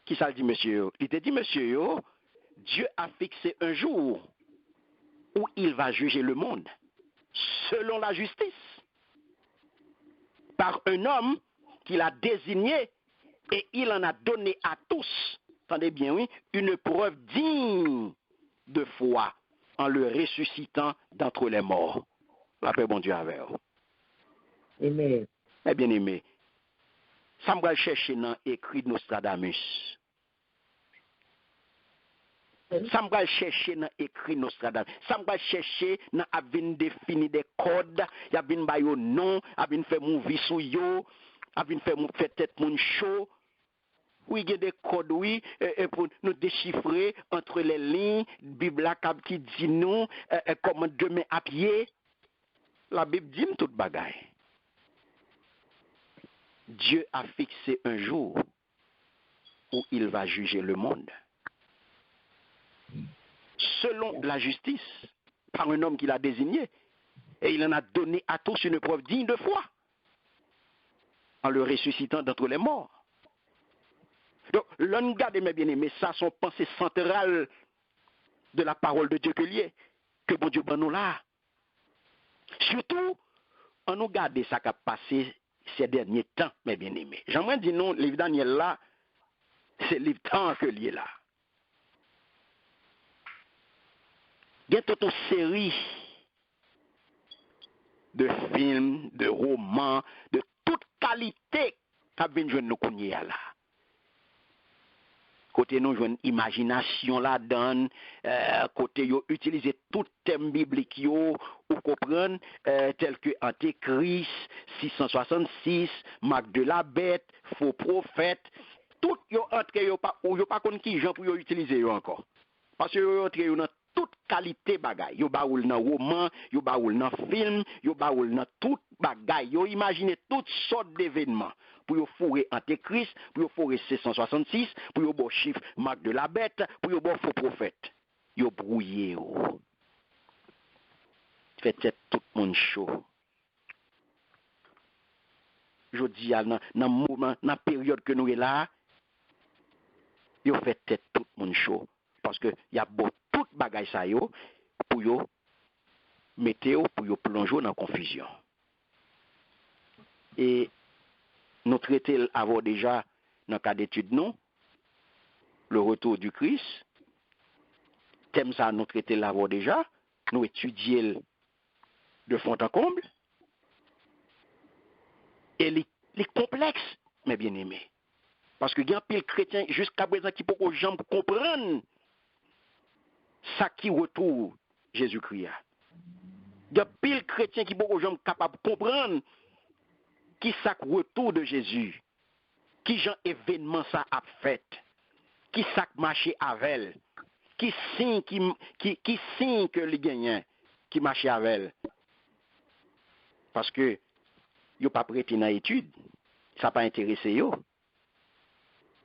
qui ça le dit monsieur? Il te dit monsieur Dieu a fixé un jour où il va juger le monde selon la justice par un homme qu'il a désigné et il en a donné à tous, entendez bien oui, une preuve digne de foi en le ressuscitant d'entre les morts. La paix bon Dieu avec vous. Amen. Eh bien aimé, ça me va chercher dans écrit de Nostradamus. Ça me va chercher dans écrit Nostradamus. Ça me va chercher dans avin définir des codes, y a vinn ba yo nom, a vinn faire movie sou yo, a vinn faire tête mon show. Oui, il y a des codes, oui, pour nous déchiffrer entre les lignes, Bible qui dit nous comment demain à pied. La Bible dit toute bagaille. Dieu a fixé un jour où il va juger le monde. Selon la justice, par un homme qu'il a désigné. Et il en a donné à tous une preuve digne de foi. En le ressuscitant d'entre les morts. Donc, l'on garde mes bien-aimés, ça sont pensées centrales de la parole de Dieu que lié. Que bon Dieu ben nous là. Surtout, on nous garde ça qui a passé ces derniers temps, mes bien-aimés. J'aimerais dire non, le livre Daniel là, c'est le livre temps que lié là. Il y a toute une série de films, de romans, de toute qualité qui viennent jouer nous connaître là. Côté nous jouons imagination là dedans, côté yo utiliser tout thème biblique yo, ou comprendre tel que Antéchrist, 666, Marc de la Bête, faux prophète, tout yo entre yo pas kon ki gens pour yo utiliser yo encore. Parce que yo entre yo dans toute qualité bagay. Yo ba oul dans roman, yo ba oul dans film, yo ba oul dans tout bagay. Yo imagine toutes sortes d'événements pour yo fourrer Antéchrist, pour yo fourrer 666, pour yo bon chiffre marque de la bête, pour yo bon faux prophète. Yo brouillé yo. Fait tout le monde chaud. Je dis dans moment, dans la période que nous sommes là, yo fait tête tout le monde chaud. Parce que y a beau tout bagay ça yo pour yo mettre pour yo plonger dans la confusion. Et nous traitons avant déjà dans le cas d'étude non, le retour du Christ. Thème ça nous traitons avant déjà, nous étudions de fond en comble. Et les complexes, mes bien-aimés. Parce que il y a un pile chrétien jusqu'à présent qui peut jamais comprendre ça qui retourne Jésus-Christ. Il y a un pile chrétien qui peut jamais capable de comprendre qui ça retour de Jésus. Qui genre événement ça a fait. Qui ça marché avec elle. Qui signe qui signe que les gagnants qui marche avec elle. Parce que yo pas prêté dans étude, ça pas intéressé yo.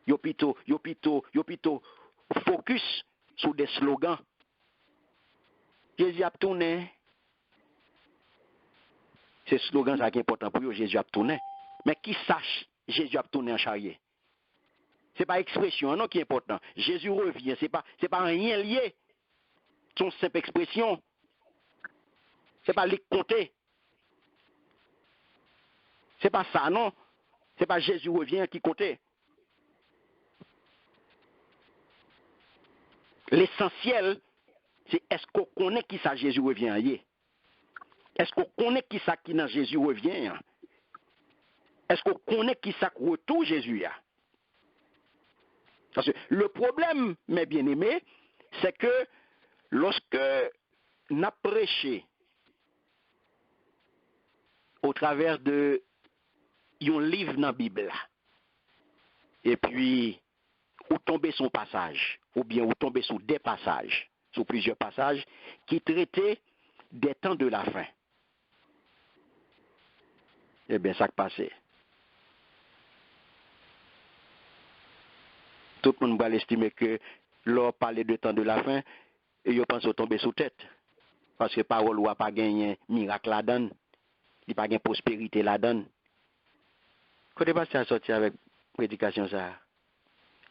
Yo plutôt focus sur des slogans. Jésus a tourné. C'est slogan ça qui est important pour eux, Jésus a tourné. Mais qui sache Jésus a tourné en charrière. C'est pas expression non qui est important. Jésus revient, c'est pas rien lié. Son simple expression. C'est pas les compter. C'est pas ça non. C'est pas Jésus revient qui comptait. L'essentiel, c'est est-ce qu'on connaît qui ça Jésus revient. Est-ce qu'on connaît qui ça qui dans Jésus revient. Est-ce qu'on connaît qui ça retourne Jésus. Parce que le problème, mes bien-aimés, c'est que lorsque nous avons prêché au travers de un livre dans la Bible, et puis ou tomber son passage, ou bien ou tomber sur des passages, sur plusieurs passages, qui traitaient des temps de la fin. Eh bien, ça qui passait. Tout le monde va l'estimer que l'on parlait de temps de la fin, et je pense tomber sous tête. Parce que parole ou a pas gagné miracle là-dedans, il pas gagné prospérité là-dedans. Quand tu passes à sortir avec prédication ça,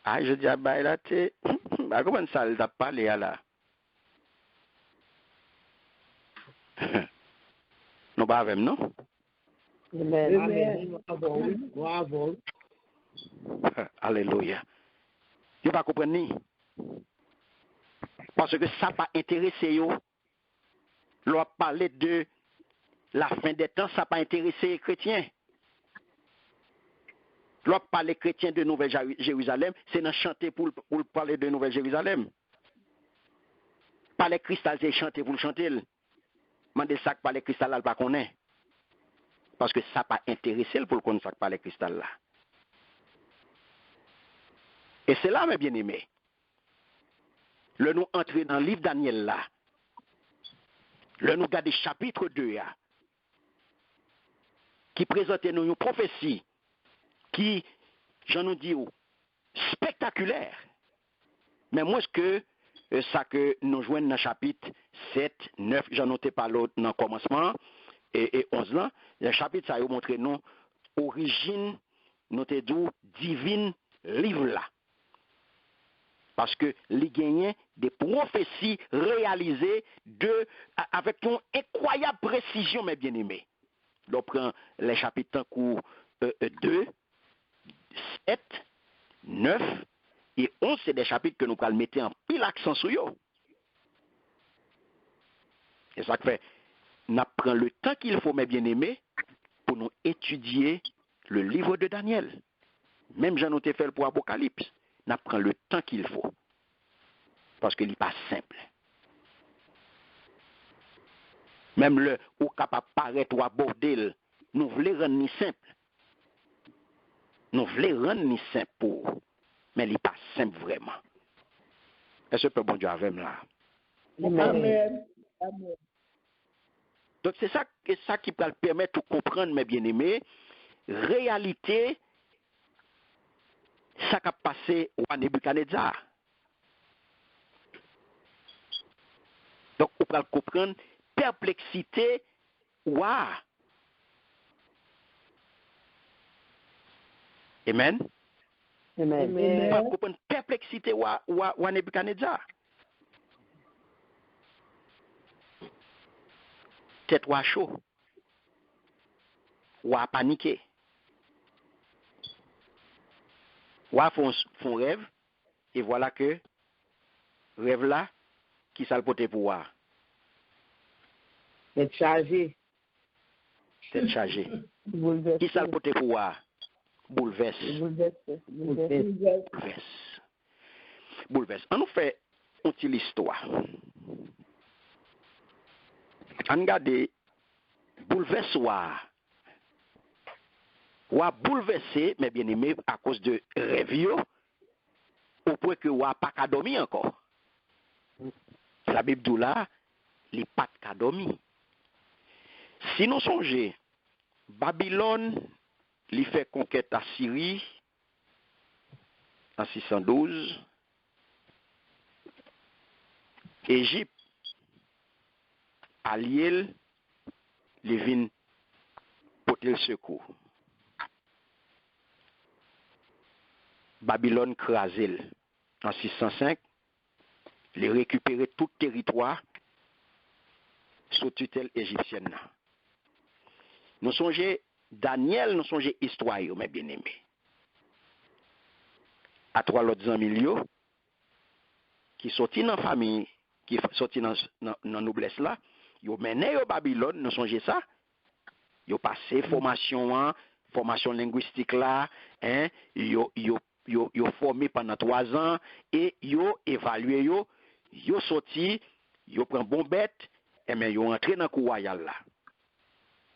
ah, je dis à bah là, tu bah comment ça t'a parlé là? Non pas avec non? Amen. Bravo. Alléluia. Tu pas comprendre ni? Parce que ça pas intéressé yo. L'on parler de la fin des temps, ça pas intéressé les chrétiens. L'on parler chrétiens de Nouvelle Jérusalem, c'est dans chanter pour parler de Nouvelle Jérusalem. Parler cristal, c'est chanter pour le chanter. Mandez ça que parler cristal là, pas connaît. Parce que ça pas intéressé pour le connaître ça que parler cristal là. Et c'est là, mes bien-aimés. Le nous entrer dans le livre Daniel là. Le nous garder chapitre 2 là. Qui présente nous une prophétie qui, j'en nous dis, spectaculaire. Mais moi, ce que ça que nous jouons dans le chapitre 7, 9, j'en noté par l'autre dans le commencement, et 11 là, le chapitre, ça a montré nous origine, notre divine livre là. Parce que les gagnants des prophéties réalisées avec une incroyable précision, mes bien-aimés. On prend les chapitres en cours 2, 7, 9 et 11, c'est des chapitres que nous allons mettre en pile accent sur eux. Et ça fait, nous prenons le temps qu'il faut, mes bien-aimés, pour nous étudier le livre de Daniel. Même Jean nous fait pour Apocalypse. Nous prenons le temps qu'il faut. Parce qu'il n'est pas simple. Même le ou capable de paraître ou aborder, nous voulons rendre ni simple. Nous voulons rendre ni simple pour. mais il n'est pas simple vraiment. Est-ce que bon Dieu avec moi là? Amen. Donc c'est ça qui peut permettre de comprendre, mes bien-aimés, réalité, ça qui a passé au Nebuchadnezzar. Donc on peut comprendre perplexité, ouah. Amen. Amen. On peut comprendre perplexité, ouah Nebuchadnezzar. Tête ouah chaud. Ouah paniqué. Ouah font rêve, et voilà que rêve là, qui ça le porte pour ouah? Être chargé. Tête chargée. Bouleversé. Qui ça le porte pour ouah? Bouleverse. Bouleverse. On nous fait une petite histoire. On regarde bouleverse ou bouleversé, mais bien aimé, à cause de rêve, au point que ou pas qu'à dormir encore. La Bible dit là, les pas qu'à dormir. Si nous songeons, Babylone, lui fait conquête à Syrie en 612, Égypte, allié, les vins porter le secours. Babylone crasé en 605, les récupérer tout territoire sous tutelle égyptienne. Nous songeons Daniel, nous songeons histoire, mes bien-aimés. À trois autres amis qui sortent dans la famille, qui sortent dans la noblesse là, ils mené au Babylone, nous songeons ça. Ils ont passé formation linguistique là, hein, ils ont formé pendant 3 ans et ils ont évalué, ils ont sorti, ils ont pris bon bête, et bien ils ont entré dans le cour royal là.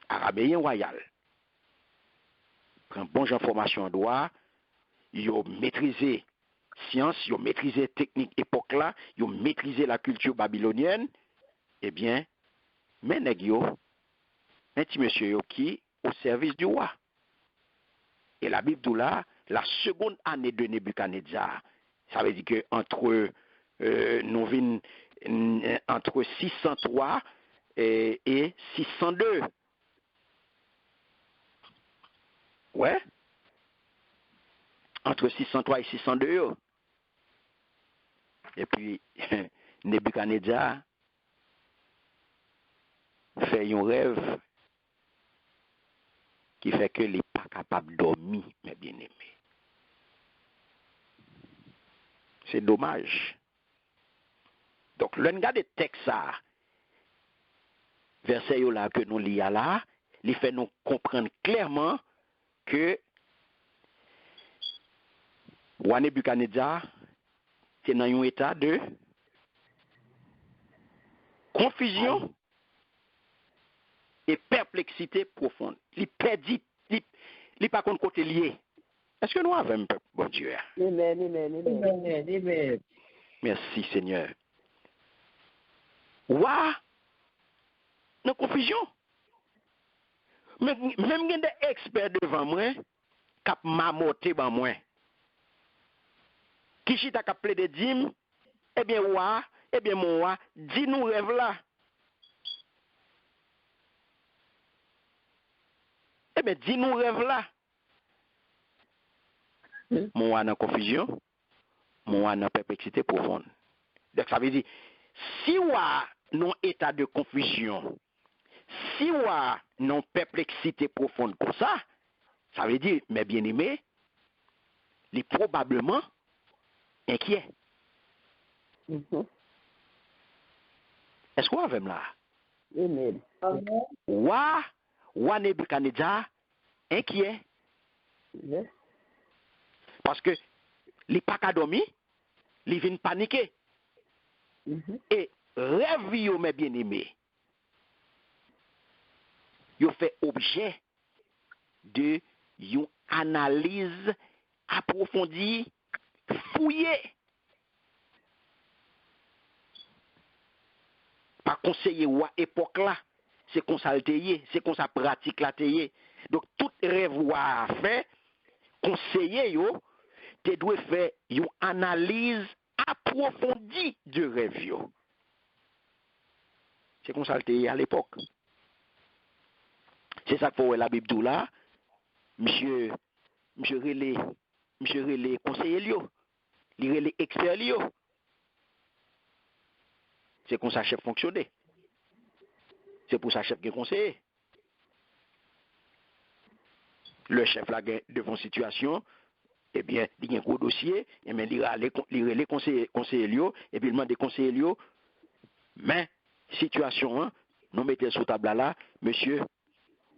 Arabien royal. Prend bon genre formation en droit, ils ont maîtrisé science, ils ont maîtrisé technique époque là, ils ont maîtrisé la culture babylonienne, eh bien, mais nèg yo, un petit monsieur yo qui au service du roi. Et la Bible dit là, la seconde année de Nebuchadnezzar, ça veut dire que entre entre 603 et 602. Ouais. Entre 603 et 602. Et puis, Nebuchadnezzar fait un rêve qui fait que il n'est pas capable de dormir, mes bien-aimés. C'est dommage. Donc, le regard de texte, verset là que nous lisons là, il fait nous comprendre clairement que Nebuchadnezzar est dans un état de confusion et perplexité profonde. Il perdit, il n'est pas contre côté lié. Est-ce que nous avons un peuple, bon Dieu? Amen. Merci Seigneur. Ouah, dans confusion. Même il y a des experts devant moi, qui ont mamoté devant moi. Qui chita qui a plaidé de dîmes, eh bien, ouah, eh bien, mon ouah, dis-nous rêve là. Eh bien, dis-nous rêve là. Mon ouah dans confusion, mon ouah dans perplexité profonde. Donc, ça veut dire, si ouah non état de confusion, si ouah non perplexité profonde comme ça veut dire, mes bien-aimés, il est probablement inquiet. Est-ce qu'on va là? Amen. Ouah Nebuchadnezzar inquiet. Yes. Parce que il n'est pas qu'à dormir, il vient paniquer. Et rêve, mes bien-aimés, il fait objet de une analyse approfondie, fouiller. Pas conseiller ou à époque là, c'est qu'on ça c'est qu'on ça pratique la teye. Donc tout rêve ou à faire, conseiller yo, te doit faire une analyse approfondie du rêve yo. C'est qu'on ça à l'époque. C'est ça qu'il faut la Bible là, monsieur relé conseiller lio, li relé expert lio. C'est comme ça chef fonctionner. C'est pour ça chef qui conseiller. Le chef là devant situation, eh bien, il y a un gros dossier, et bien il relé conseiller lio et puis il demande des conseillers lio. Mais situation hein, nous mettez sur table là, monsieur,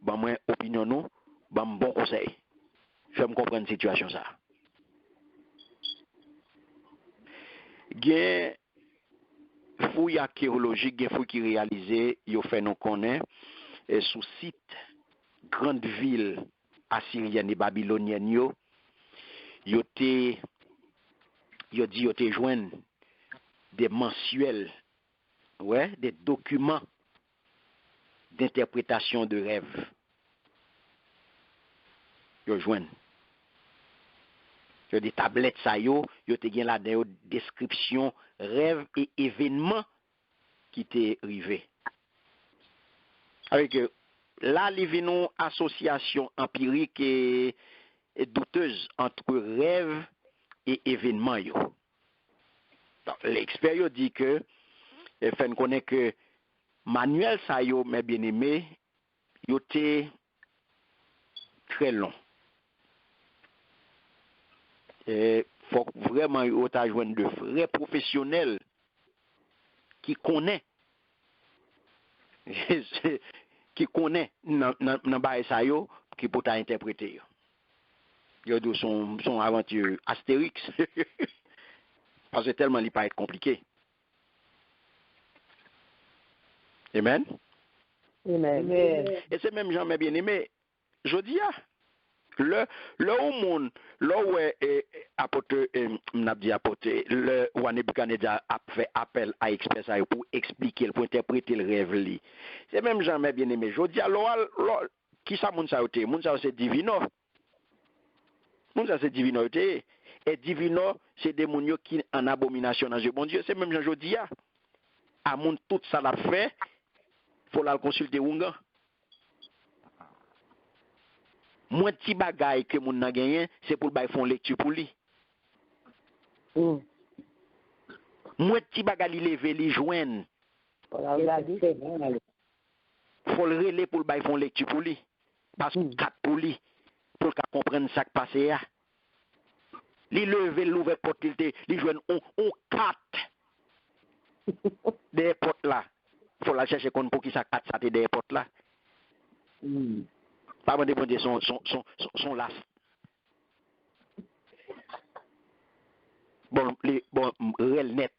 ban moi opinion nous, ban bon conseil. Fais-moi comprendre la situation ça. Gen fouille archéologique, gen fouille qui réalisé, yo fait nous connaît sous site grande ville assyrienne et babylonienne yo dit joindre des mensuels, ouais, des documents d'interprétation de rêve. Yo joindre des tablettes ça yo te gen là des description rêve et événements qui t'est arrivé. Avec là il y a une association empirique et douteuse entre rêve et événement yo. L'expert yo dit que fait connaît que manuel ça yo mes bien-aimés yo te très long. Et faut vraiment yo ta joindre de vrais professionnels qui connaît nan bail ça yo qui peut interpréter yo do son aventure Astérix parce que tellement il pas être compliqué. Amen. Amen. Et c'est même Jean bien aimé jodi a le au monde là où apporter n'a dit apporter le Nebuchadnezzar a fait appel à expert pour expliquer pour interpréter le rêve li. C'est même Jean bien aimé jodi a qui ça moun ça c'est divino. Moun ça c'est divino et divino c'est des moun yo qui en abomination dans Dieu. Bon Dieu, c'est même Jean jodi a moun tout ça l'a fait, faut la consulter Ounger. Moins petit bagay que moun nan gagné, c'est pour bay font lecture pour lui. Moins petit bagay li lever li joindre. Faut le relais pour bay font lecture pour lui. Parce que quatre pour lui pour qu'il comprenne ça qui passe là. Li lever l'ouvert porte li joindre on quatre des portes là. Faut la chercher pour qui ça quatre ça des portes là. Pas demander son las. Bon réel net.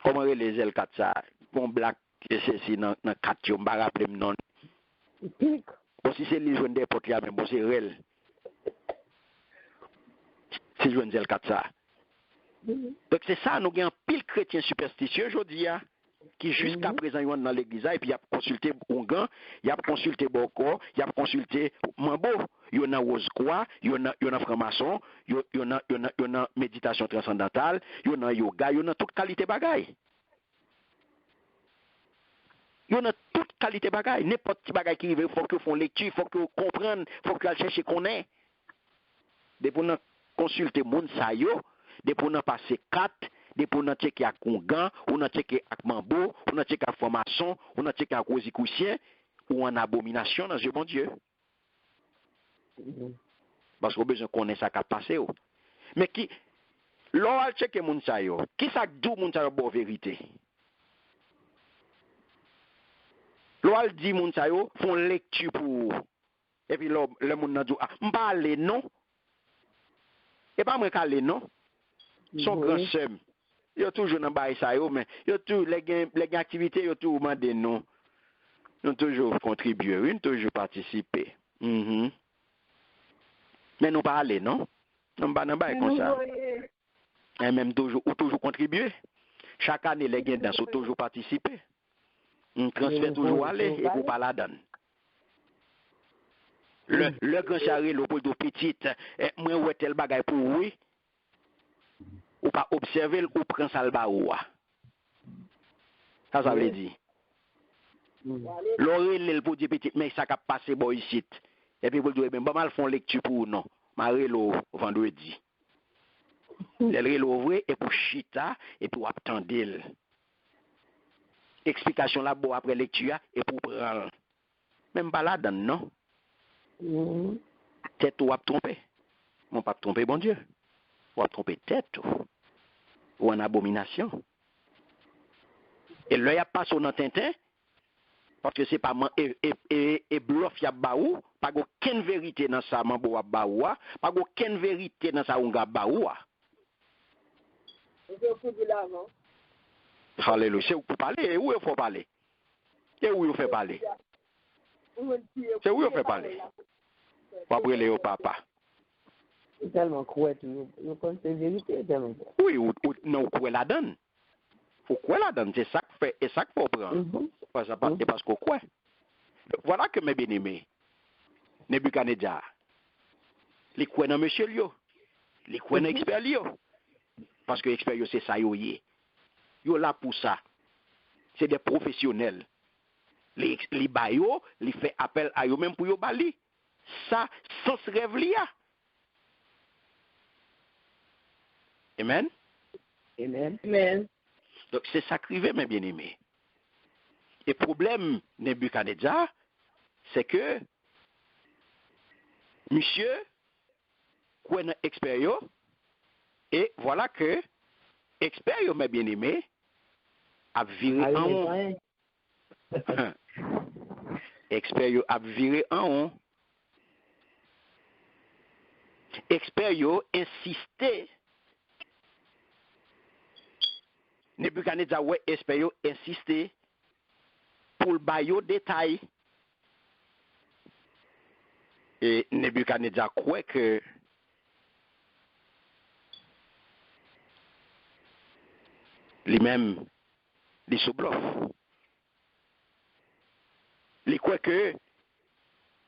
Comment les L4 ça? Bon black c'est dans 4 yo m'pa rappeler non. Bon si c'est les joindre des portes là mais bon c'est réel. C'est joindre L4 ça. Donc c'est ça nous gagne pile chrétien superstitieux aujourd'hui qui jusqu'à présent yon dans l'église et puis il a consulté Ongan, il a consulté Boko, il a consulté Mambo, il y en a Rose Croix, il y en a franc-maçon, il y en a méditation transcendantale, il y en a yoga, il y en a toute qualité bagaille. Il y en a toute qualité bagaille, n'importe qui bagaille qui arrive, il faut que font lecture, il faut que comprendre, il faut que chercher connaître. Dès pour consulter moun sa yo, dès pour passer 4 des pour nous checker à Congan, ou nous checker à Mambo, ou nous checker à formation, ou nous checker à Rosicoussien, ou en abomination dans Dieu bon Dieu. Parce qu'on a besoin de connaître ça qui a passé. Mais qui, l'on checker moun sa yo, qui ça dit moun sa yo bon vérité? L'on dit moun sa yo font lecture pour, et puis le moun nan dit, ah, m'pa aller non, et pas moi aller non, son grand sem. Yo toujours dans bail ça yo mais yo tout les activités yo tout mandé non nous toujours contribuer nous toujours participer mais nous pas aller non On va comme ça. Et même toujours, ou toujours contribuer. Chaque année, les gains sont toujours participer. On transfère toujours aller et pour pas la donne. Le grand charré, le pour de petite, moi, où est tel bagay pour oui, ou pas observer, ou prend ça le bas ou. Ça veut dire. L'oreille, le pour dire petit, mais ça a passé bon ici. Et puis, vous dites, ben, pas mal font lecture pour non. Maré le vendredi. Elle l'ouvre et pour chita et pour attendre. Explication là bon après lecture et pour prendre. Même pas là dedans non. Tête ou a trompé. Mon pas tromper bon Dieu. Ou a trompé tête ou en abomination. Et là y a pas son Tintin parce que c'est pas et bluff y a baou, pas aucune vérité dans ça mambo a baou, pas aucune vérité dans ça onga baou. Alléluia. C'est où pour parler, où il faut parler. Et où il faut parler. C'est où il faut parler. Pas brûler au papa. C'est tellement cruel, nous connaissons la vérité tellement. Oui, ou non, quoi la donne. Faut quoi la donne, c'est ça que fait, et ça qu'il faut prendre. Parce que quoi. Voilà que mes bien-aimés, Nebuchadnezzar, les quoi dans monsieur Lio, les quoi dans expert Lio. Parce que expert c'est ça yo yé. Yo là pour ça. C'est des professionnels. Les bayo, les fait appel à yo même pour yo bali. Ça, sans se rêve liya. Amen. Amen. Amen. Donc c'est ça qui arrive, mes bien-aimés. Et le problème Nebuchadnezzar, c'est que monsieur, quoi est expert, et voilà que expert, mes bien-aimés, a viré en haut. Expert, a viré en haut. Expert, insisté. Nebuchadnezzar, ouais, expert, insisté pour le bailler détail. Et Nebuchadnezzar croit que lui-même, il se bluffe. Il croit que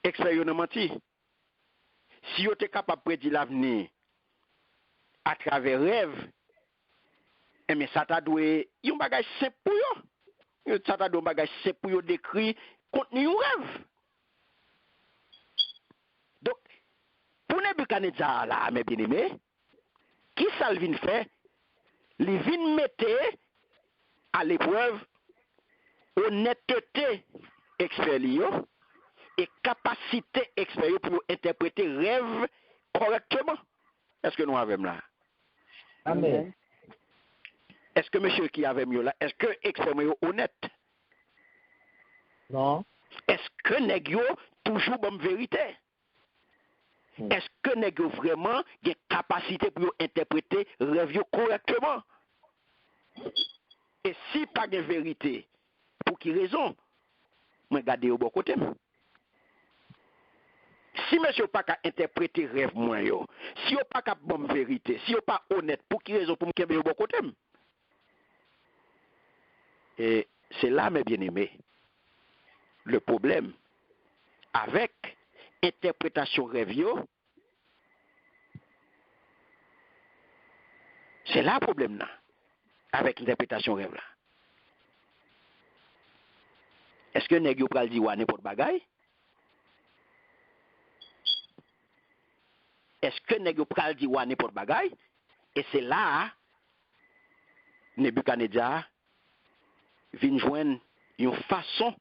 expert n'a menti. Si vous êtes capable de prédire l'avenir à travers rêve, mais ça t'a doué, il y a un bagage simple pour vous. Ça t'a doué un bagage simple pour vous décrire contenu du rêve. Donc, pour Nebuchadnezzar là, mes bien-aimés, qui ça vient faire? Il vient mettre à l'épreuve honnêteté expert et capacité expert pour interpréter rêve correctement. Est-ce que nous avons là? Amen. Est-ce que monsieur qui avait mieux là, est-ce que expert est honnête? Non. Est-ce que nèg toujours bonne vérité? Est-ce que nèg vraiment a capacité pour interpréter rêve correctement? Et si pas de vérité, pour qui raison? Moi garder au bon côté. Si monsieur pas qu'à interpréter rêve moi yo, si vous pas qu'à bonne vérité, si vous pas honnête, pour qui raison pour me kembe au bon côté? Et c'est là, mes bien-aimés, le problème avec interprétation rêve yo, c'est là le problème là, avec interprétation rêve là. Est-ce que nèg yo pral di wa n'importe bagay? Est-ce que nèg yo pral di wa n'importe bagay? Et c'est là Nebuchadnezzar vient joindre une façon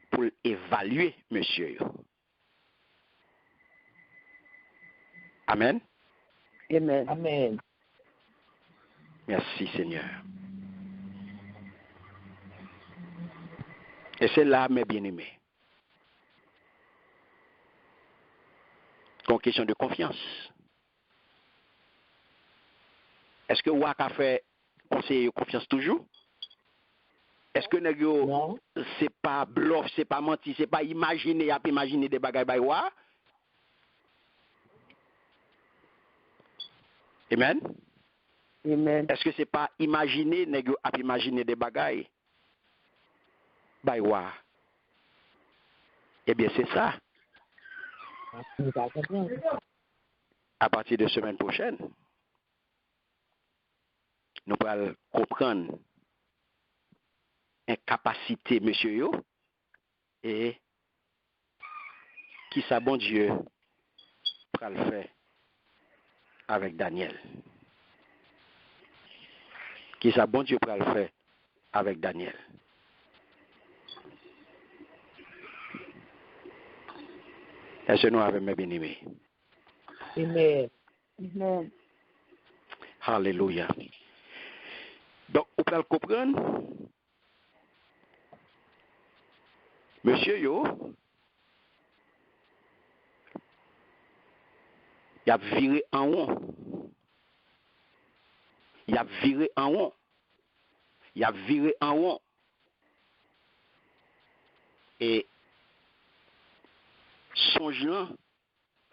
pour évaluer monsieur. Amen. Amen. Amen. Merci Seigneur. Et c'est là, mes bien-aimés, une question de confiance. Est-ce que Waka fait conseiller confiance toujours? Est-ce que Negyo, c'est pas bluff, c'est pas menti, c'est pas imaginer des bagages by wa? Amen. Amen. Est-ce que c'est pas imaginer, imaginer des bagailles? Baywa. Eh bien, c'est ça. À partir de semaine prochaine, nous allons comprendre incapacité, monsieur yo, et qui ça bon Dieu pour le faire avec Daniel. Qui ça bon Dieu pour le faire avec Daniel. Est-ce que nous avons mes bien-aimés? Amen. Amen. Alléluia. Donc, vous pouvez le comprendre. Monsieur yo, il a viré en haut. Il a viré en haut. Il a viré en haut. Et songe-là,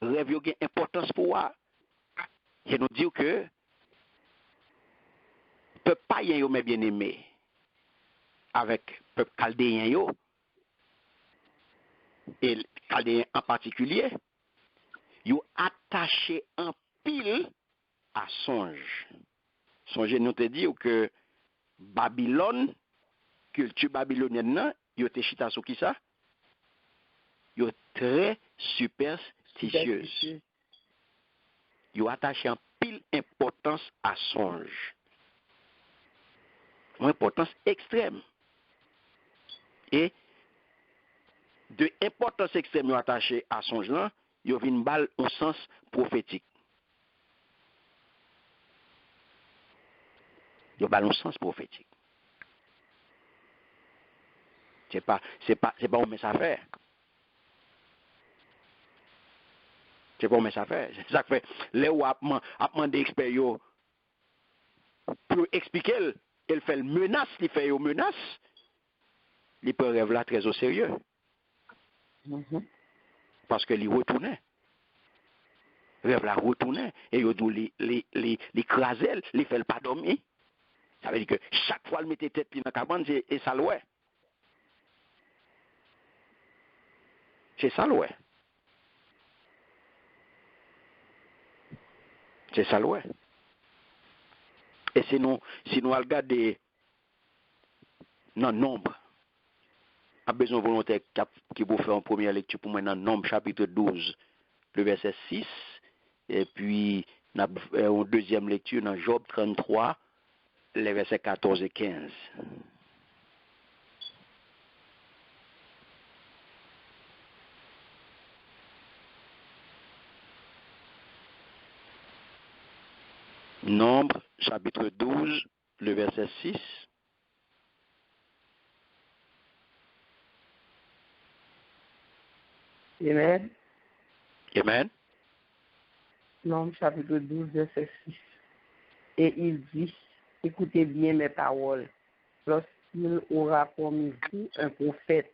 rêve yo gen importance pour moi. Et nous dire que peuple païen yo mais bien aimé avec peuple chaldéen yo et chaldéen en particulier, yo attaché en pile à songe. Songe nous te dit que Babylone, culture babylonienne nan, yo te chita sou ki ça? Yo très superstitieuse. Yo attaché en pile importance à songe. Une importance extrême. Et de importance extrême yo attaché à songe là, yo vinn bal au sens prophétique. Yo bal au sens prophétique. C'est pas on met ça faire. C'est pas on met ça faire. C'est ça que fait les ou a demandé expert yo pour expliquer il fait menace, il fait yo menace. Il peut rêve là très au sérieux. Parce que il retournait. Rêve là retournait et yo dou li crasel, il fait pas dormir. Ça veut dire que chaque fois il mettait tête dans la cabane et ça louait. C'est ça louait. C'est ça louait. Et si nous regarder dans le nombre, a besoin volontaire qui vous faire en première lecture pour moi dans Nombre chapitre 12, le verset 6, et puis en deuxième lecture dans Job 33, les versets 14 et 15. Nombre chapitre 12, le verset 6. Amen. Amen. Nombre chapitre 12, verset 6. Et il dit, écoutez bien mes paroles. Lorsqu'il aura promis vous un prophète,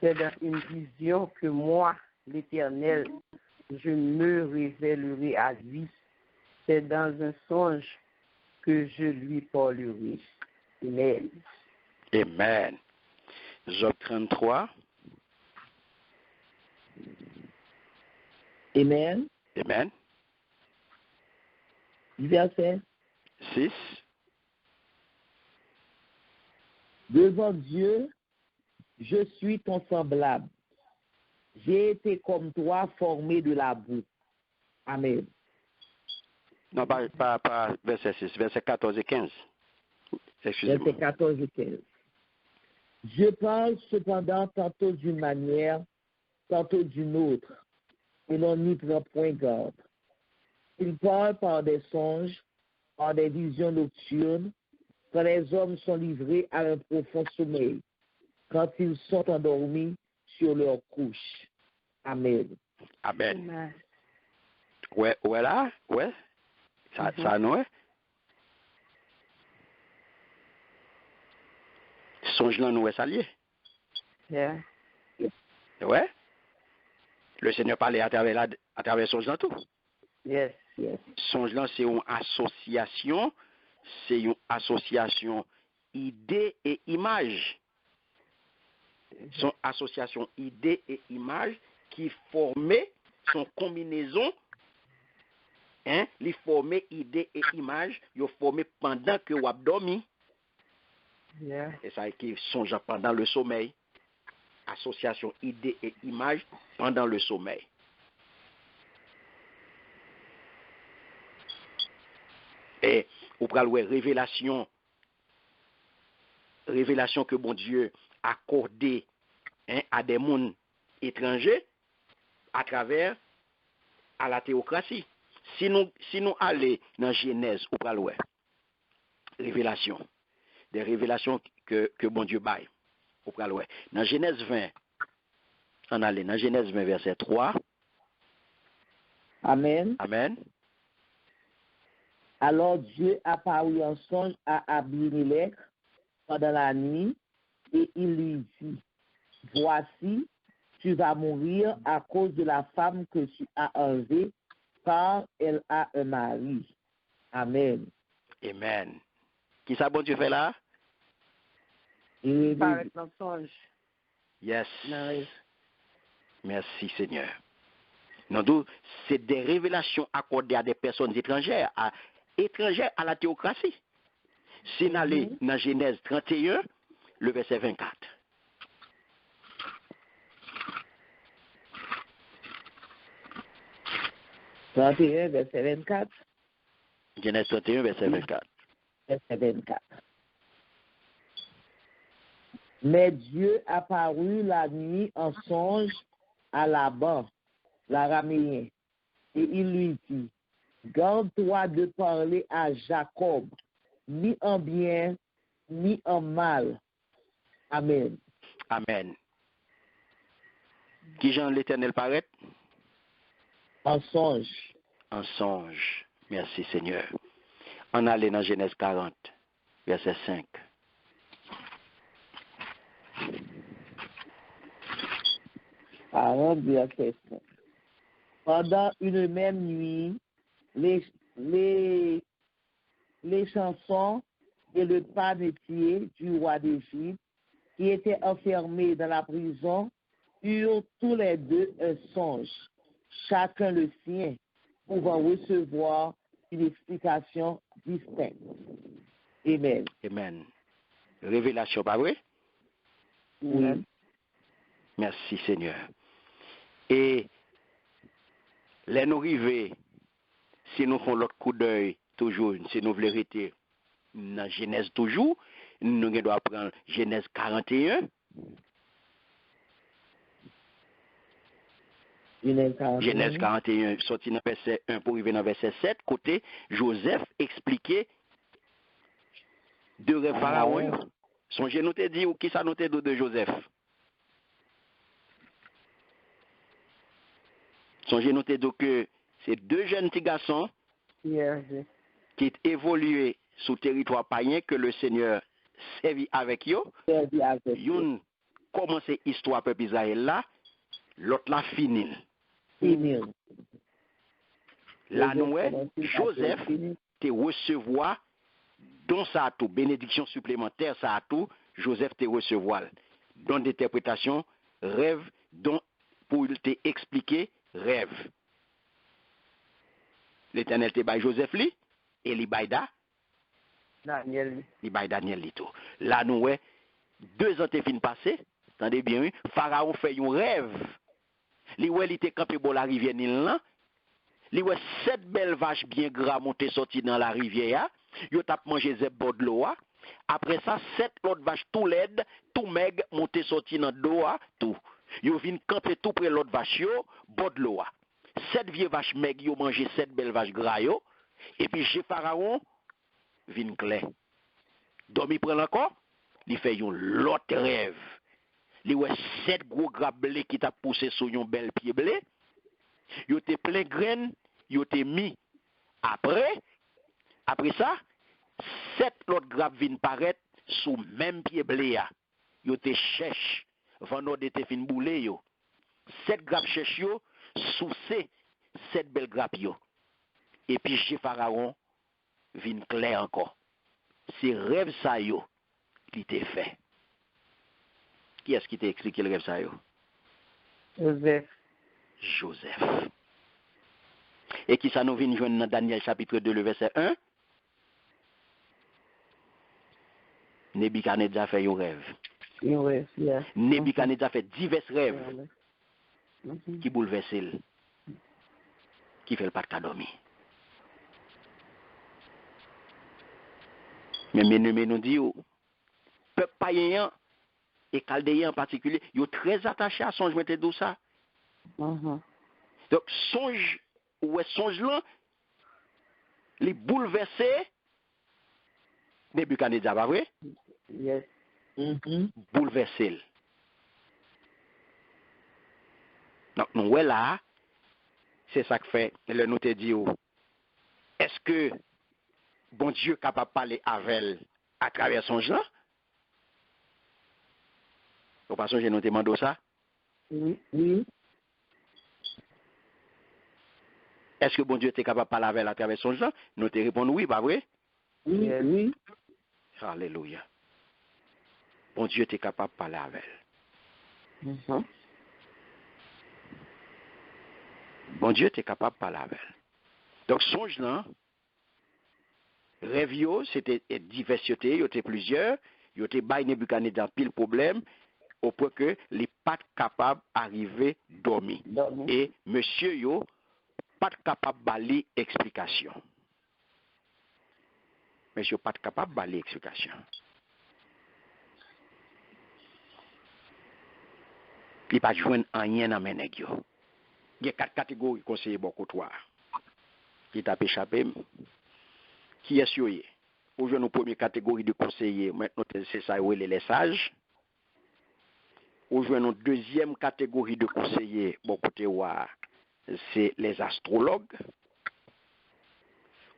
c'est dans une vision que moi, l'Éternel, je me révélerai à lui. C'est dans un songe que je lui parlerai. Amen. Amen. Job 33. Amen. Amen. Verset. 6. Devant Dieu, je suis ton semblable. J'ai été comme toi formé de la boue. Amen. Non, pas verset 6, verset 14 et 15. Excusez-moi. Verset 14 et 15. Je parle cependant tantôt d'une manière, tantôt d'une autre, et l'on n'y prend point garde. Il parle par des songes, par des visions nocturnes, quand les hommes sont livrés à un profond sommeil, quand ils sont endormis sur leur couche. Amen. Amen. Amen. Ouais, là, ouais. Ça non. Songe là nous est salier. Yeah. Ouais. Le Seigneur parlait à travers songe dans tout. Yes. yes. Songe là, c'est une association idée et image. Son association idée et image qui formait son combinaison, hein, les former idée et image, ils formé pendant que vous avez dormi. Yeah. Et ça qui songe pendant le sommeil. Association idée et image pendant le sommeil. Et vous prenez révélation que bon Dieu a accordé, hein, à des mondes étrangers à travers à la théocratie. Si nous allons dans Genèse, vous prenez révélation, des révélations que bon Dieu baille. Vous prenez dans Genèse 20, on allait dans Genèse 20 verset 3. Amen. Amen. Alors Dieu apparut en songe à Abimelech pendant la nuit et il lui dit, voici, tu vas mourir à cause de la femme que tu as enlevée, car elle a un mari. Amen. Amen. Qui ça bon Dieu fait là? Il Paraît dans le songe. Yes. Non, Merci Seigneur. Non, donc, c'est des révélations accordées à des personnes étrangères à la théocratie. Si nous allons dans Genèse 31, le verset 24. verset 24. Genèse 31, verset 24. Verset 24. Mais Dieu apparut la nuit en songe à Laban, l'araméen, et il lui dit, garde-toi de parler à Jacob, ni en bien, ni en mal. Amen. Amen. Qui Jean l'Éternel paraît? En songe. En songe. Merci Seigneur. On allait dans Genèse 40, verset 5. Pendant une même nuit, les chansons et le panetier du roi d'Égypte, qui étaient enfermés dans la prison, eurent tous les deux un songe, chacun le sien, pouvant recevoir une explication distincte. Amen. Amen. Révélation, pas vrai? Oui. Merci Seigneur. Et les nous arrivés, si nous faisons l'autre coup d'œil, toujours, si nous voulons rester dans Genèse toujours, nous devons apprendre Genèse 41. Genèse 41, sorti dans verset 1 pour arriver dans verset 7, côté Joseph expliquait de rêve Pharaon. Songez nous te dit ou qui ça nous te dit de Joseph? Songez nous te dit que c'est deux jeunes petits garçons qui évolué sous territoire païen que le Seigneur servit avec eux. Une commencé histoire peuple Israël là, l'autre la fini. Là nous Joseph te recevoir don ça tout bénédiction supplémentaire ça tout Joseph te recevoir don d'interprétation rêve don pour te expliquer rêve. L'Éternel te baille Joseph li et li baille Daniel. Li baille Daniel li tout. Là nous 2 ans te fin passé, attendez bien, oui, Pharaon fait un rêve. Li il était campé bon la rivière Nil là. Li 7 belles vaches bien gras montées sorties dans la rivière. Yo tap mangé zeb bord de l'eau. Après ça 7 autres vaches tout laides, tout maigres montées sorties dans d'eau tout. Yo vinn camper tout près l'autre vache yo bord de l'eau. 7 vieilles vaches maigres yo mangé 7 belles vaches gras yo et puis chez Pharaon vinn clair. Dormi prend encore, il fait un l'autre rêve. Li 7 gros gras blé qui t'a poussé sur un bel pied blé. Yo te plein graine, yo te mis. Après ça, 7 l'autre grappe vinn paraître sous même pied blé a. Yo te cherche, vendeur de te fin boule yo. 7 grappes cherche yo sous ces 7 belles grappes yo. et puis chez Pharaon vient clair encore. C'est rêve ça yo qui était fait. Qui est-ce qui t'a expliqué le rêve ça yo? Joseph. Joseph. Et qui ça nous vient joindre dans Daniel chapitre 2, le verset 1? Nebuchadnezzar fait un rêve. Yeah. Nebuchadnezzar fait divers rêves qui bouleversent, qui fait le pas de dormir. Mais nous dit, peuple païen et chaldéen en particulier, ils sont très attachés à songe, mettez d'où ça. Donc, songe, ouais, songe là, les bouleversés, Nebuchadnezzar, pas vrai? Yes. Bouleversé. Donc, nous, ouais, là, c'est ça que fait, le nous te dit, est-ce que bon Dieu est capable de parler avec elle à travers son genre? Au passage, nous te demandé ça? Oui. Est-ce que bon Dieu est capable de parler avec elle à travers son genre? Nous te répondons oui, pas vrai? Oui. Alléluia. Bon Dieu est capable de parler avec elle. Bon Dieu est capable de parler avec elle. Donc, songe là, rêve yo, c'était diversité, il y était plusieurs, il y était bail Nebuchadnezzar pile problème, au point que les pas capables d'arriver dormir. Et monsieur yo, pas capable de balayer explication. Monsieur pas capable de balayer explication. Il pas joindre rien dans mes nèg yo. Il y a 4 catégories conseillers beaucoup toi. Qui t'a échappé. Qui est sûr? Aujourd'hui, nos première catégorie de conseillers, maintenant c'est ça les sages. Aujourd'hui, notre deuxième catégorie de conseillers, bon côté c'est les astrologues.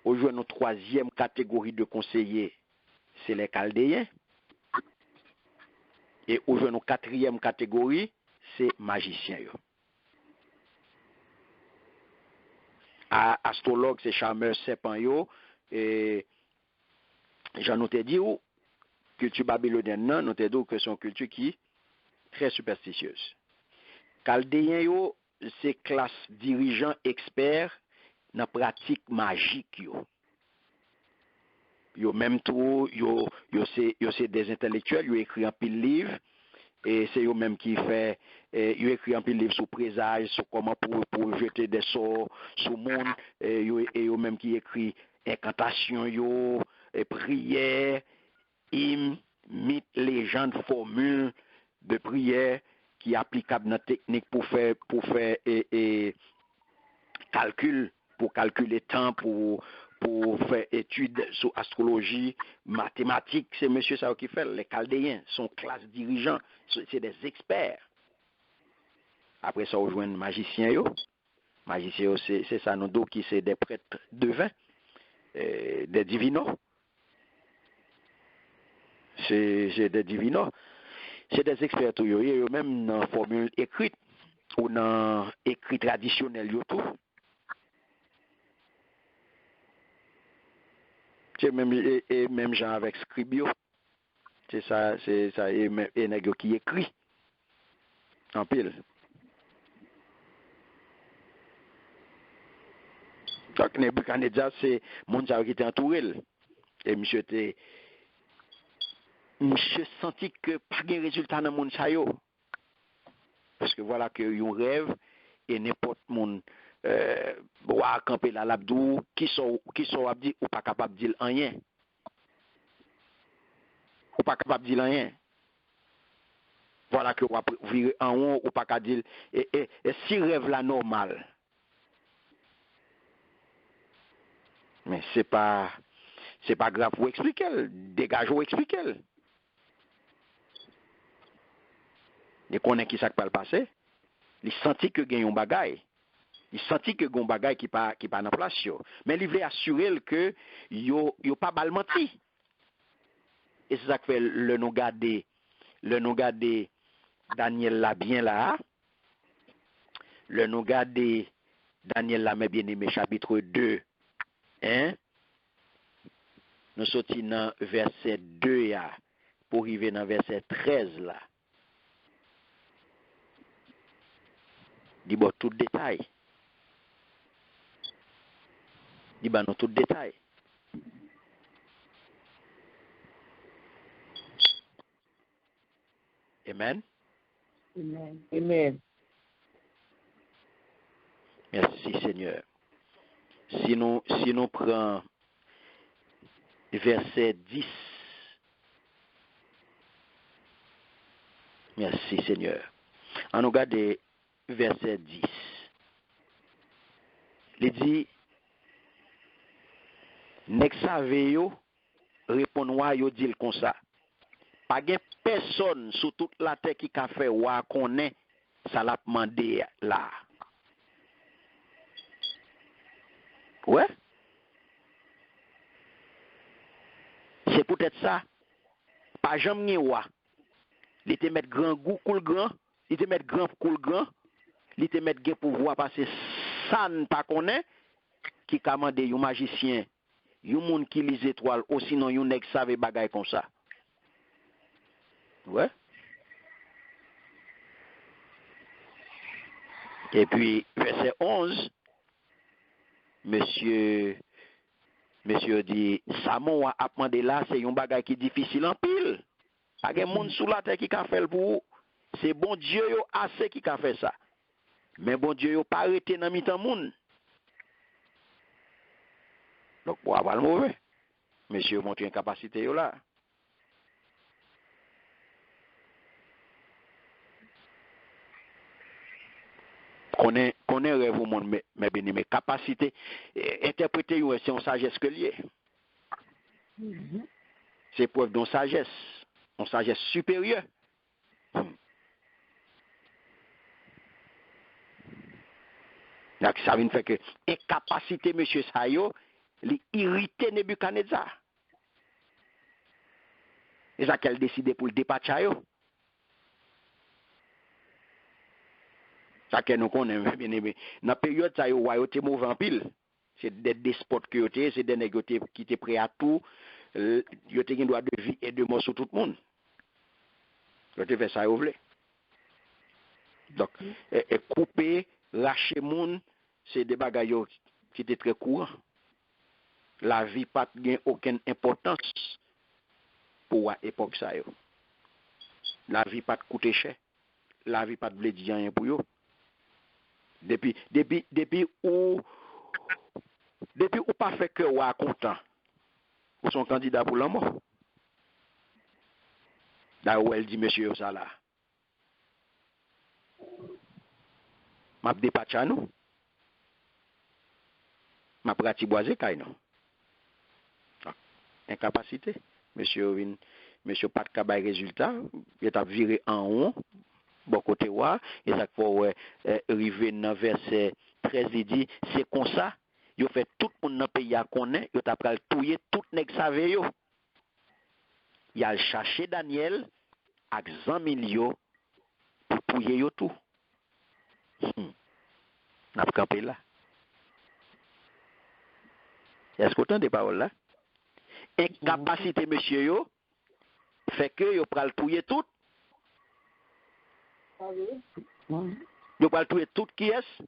Aujourd'hui, notre troisième catégorie de conseillers, c'est les chaldéens. Et aujourd'hui, notre quatrième catégorie, c'est magiciens. Astrologue, c'est charmeur serpent yo. Et j'en ai dit où culture babylonienne, non, nous te dit que c'est une culture qui est très superstitieuse. Chaldéen yo, c'est classe dirigeant expert dans pratique magique yo. Yo même tout, yo c'est des intellectuels, yo écrit un pile livre. Et c'est eux même qui fait, ils écrit un peu de livre sur présage, sur comment pour jeter des sorts sur le monde, et eux même qui écrit incantation, prière, hymne, mythe, légende, formule de prière qui est applicable dans la technique pour faire calcul, pour calculer temps, pour faire études sur astrologie, mathématiques, c'est monsieur ça qui fait. Les chaldéens sont classe dirigeants, c'est des experts. Après ça, on joue un magicien. Magicien, c'est ça, nous deux qui c'est des prêtres devins, des divinos. C'est des divinos. C'est des experts, même dans la formule écrite ou dans écrit traditionnel, tout. C'est même genre avec Scribio. C'est ça, et nèg qui écrit en pile. Donc Nebuchadnezzar, c'est monde qui était entouré. Et monsieur senti que pas de résultat dans monde ça yo. Parce que voilà que yon rêve et n'importe monde va camper là l'abdou qui sont a dit ou pas capable de dire rien. Ou pas capable de dire rien. Voilà que vous virer en haut ou pas capable de dire et si rêve là normal. Mais c'est pas grave pour expliquer, dégage ou expliquer. Il connaît qui ça qui va le passer. Il sentit que gagne un bagay. Il sentit que gon bagay qui pas dans place yo. Mais il voulait assurer que yo pas mal menti. Et c'est ça que fait le nous garder Daniel là bien là. Le nous garder Daniel là mais bien aimé chapitre 2 Hein? Nous sortis dans verset 2 là, pour arriver dans verset 13 là. Dis bon tout détail. Dis ben non tout détail. Amen. Amen. Amen. Merci Seigneur. Si nous prenons verset 10. Merci Seigneur. On nous regarde verset 10. Il dit, nek save yo, répond wa yo dit comme ça. Pas gen personne sur toute la terre qui a fait wa connaît ça l'a demandé là. Ouais. C'est peut-être ça. Pas jamais ni wa. Il te mettre grand goût cool grand, il te mettre grand cool grand, il te mettre gen pouvoir parce que ça ne pas connaît qui commande un magicien, un monde qui lit étoiles, ou sinon un nèg savait bagay comme ça. Ouais. Et puis verset 11, monsieur dit ça mon a demandé là c'est un bagay qui difficile en pile. Pas gen monde sous la terre qui ka fait pour c'est bon Dieu yo assez qui ka fait ça. Mais bon Dieu yo pas arrêté dans mi-temps monde. Donc pour avoir le mauvais. Monsieur montre une capacité yo là. Connaît rêve au monde mais bien mes capacités interpréter yo c'est une sagesse que lié. C'est preuve d'une sagesse, une sagesse supérieure. Donc ça veut dire que incapacité monsieur Sayo li irrité Nebuchadnezzar. Et ça qu'elle décide pour le dépatcher yo. Ça que nous connaissons bien aimé. Dans la période ça yo royauté mauvais en pile. C'est des despotes que yo té, c'est des nèg qui étaient prêts à tout, yo té gen droit de vie et de mort sur tout le monde. Yo té fait ça yo vle. Donc couper, lâcher monde, c'est des bagages qui étaient très courants. La vie pas gain aucune importance pour l'époque ça yo. La vie pas coûter cher. La vie pas de blé rien pour yo. Depuis ou pas fait que ou content. Ou son candidat pour la mort. Là où elle dit monsieur ça là. M'a dépatch à nous. M'a prati boisé kay non. Incapacité. Monsieur pas de cabay résultat, il t'a viré en haut. Bon côté wa et ça faut arriver dans verset 13 il dit c'est comme ça yo fait tout monde dans pays a connaît yo t'a pral touyer tout nèg save yo il a cherché Daniel avec 100 millions pour touyer yo tout n'a pas campé là est-ce que autant de paroles là incapacité monsieur yo fait que yo pral touyer tout yo pral touyer tout qui est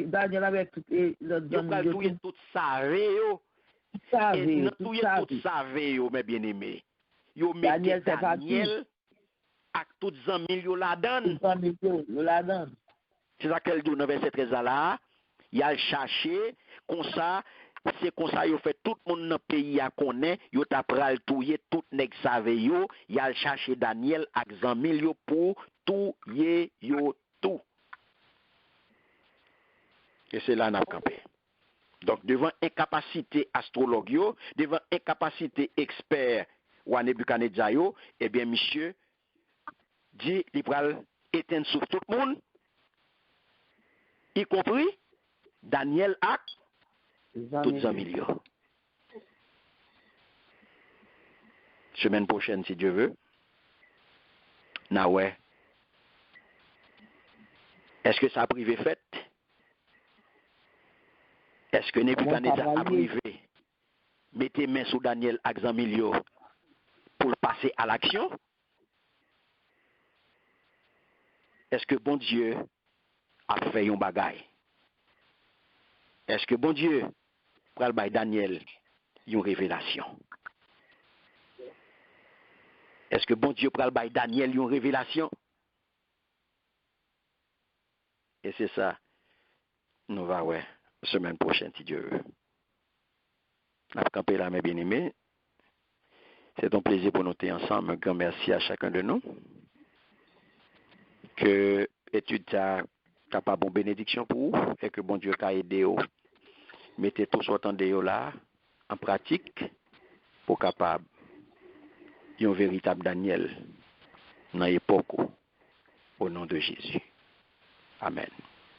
Daniel avec tout yo pral touyer tout save yo et tout save yo mes bien-aimés yo mettez Daniel ak tout 100 millions la donne c'est ça qu'elle dit dans verset 13 là il a cherché comme ça c'est comme ça yo fait tout le monde dans pays a connaît yo t'a pral touyer tout nèg save yo il a cherché Daniel ak 100 millions pour touyer yo tout et c'est là n'a campé. Donc devant incapacité astrologue yo, devant incapacité expert ou Nebuchadnezzar yo, eh bien monsieur dit il pral éteindre sur tout le monde y compris Daniel ak tout 100 millions. Semaine prochaine si Dieu veut. Na ouais. Est-ce que ça a privé fait? Est-ce que Nebuchadnezzar a privé? Mettez main sur Daniel Axamilio pour passer à l'action? Est-ce que bon Dieu a fait un bagaille? Est-ce que bon Dieu pral bay Daniel une révélation? Est-ce que bon Dieu pral bay Daniel une révélation? Et c'est ça, nous va ouais, semaine prochaine, si Dieu veut. À camper là, mes bien-aimés. C'est un plaisir pour nous être ensemble. Un grand merci à chacun de nous. Que l'étude soit capable de bénédiction pour vous et que bon Dieu t'a aidé. Mettez tout ce temps de là en pratique pour capable un véritable Daniel dans l'époque au nom de Jésus. Amen.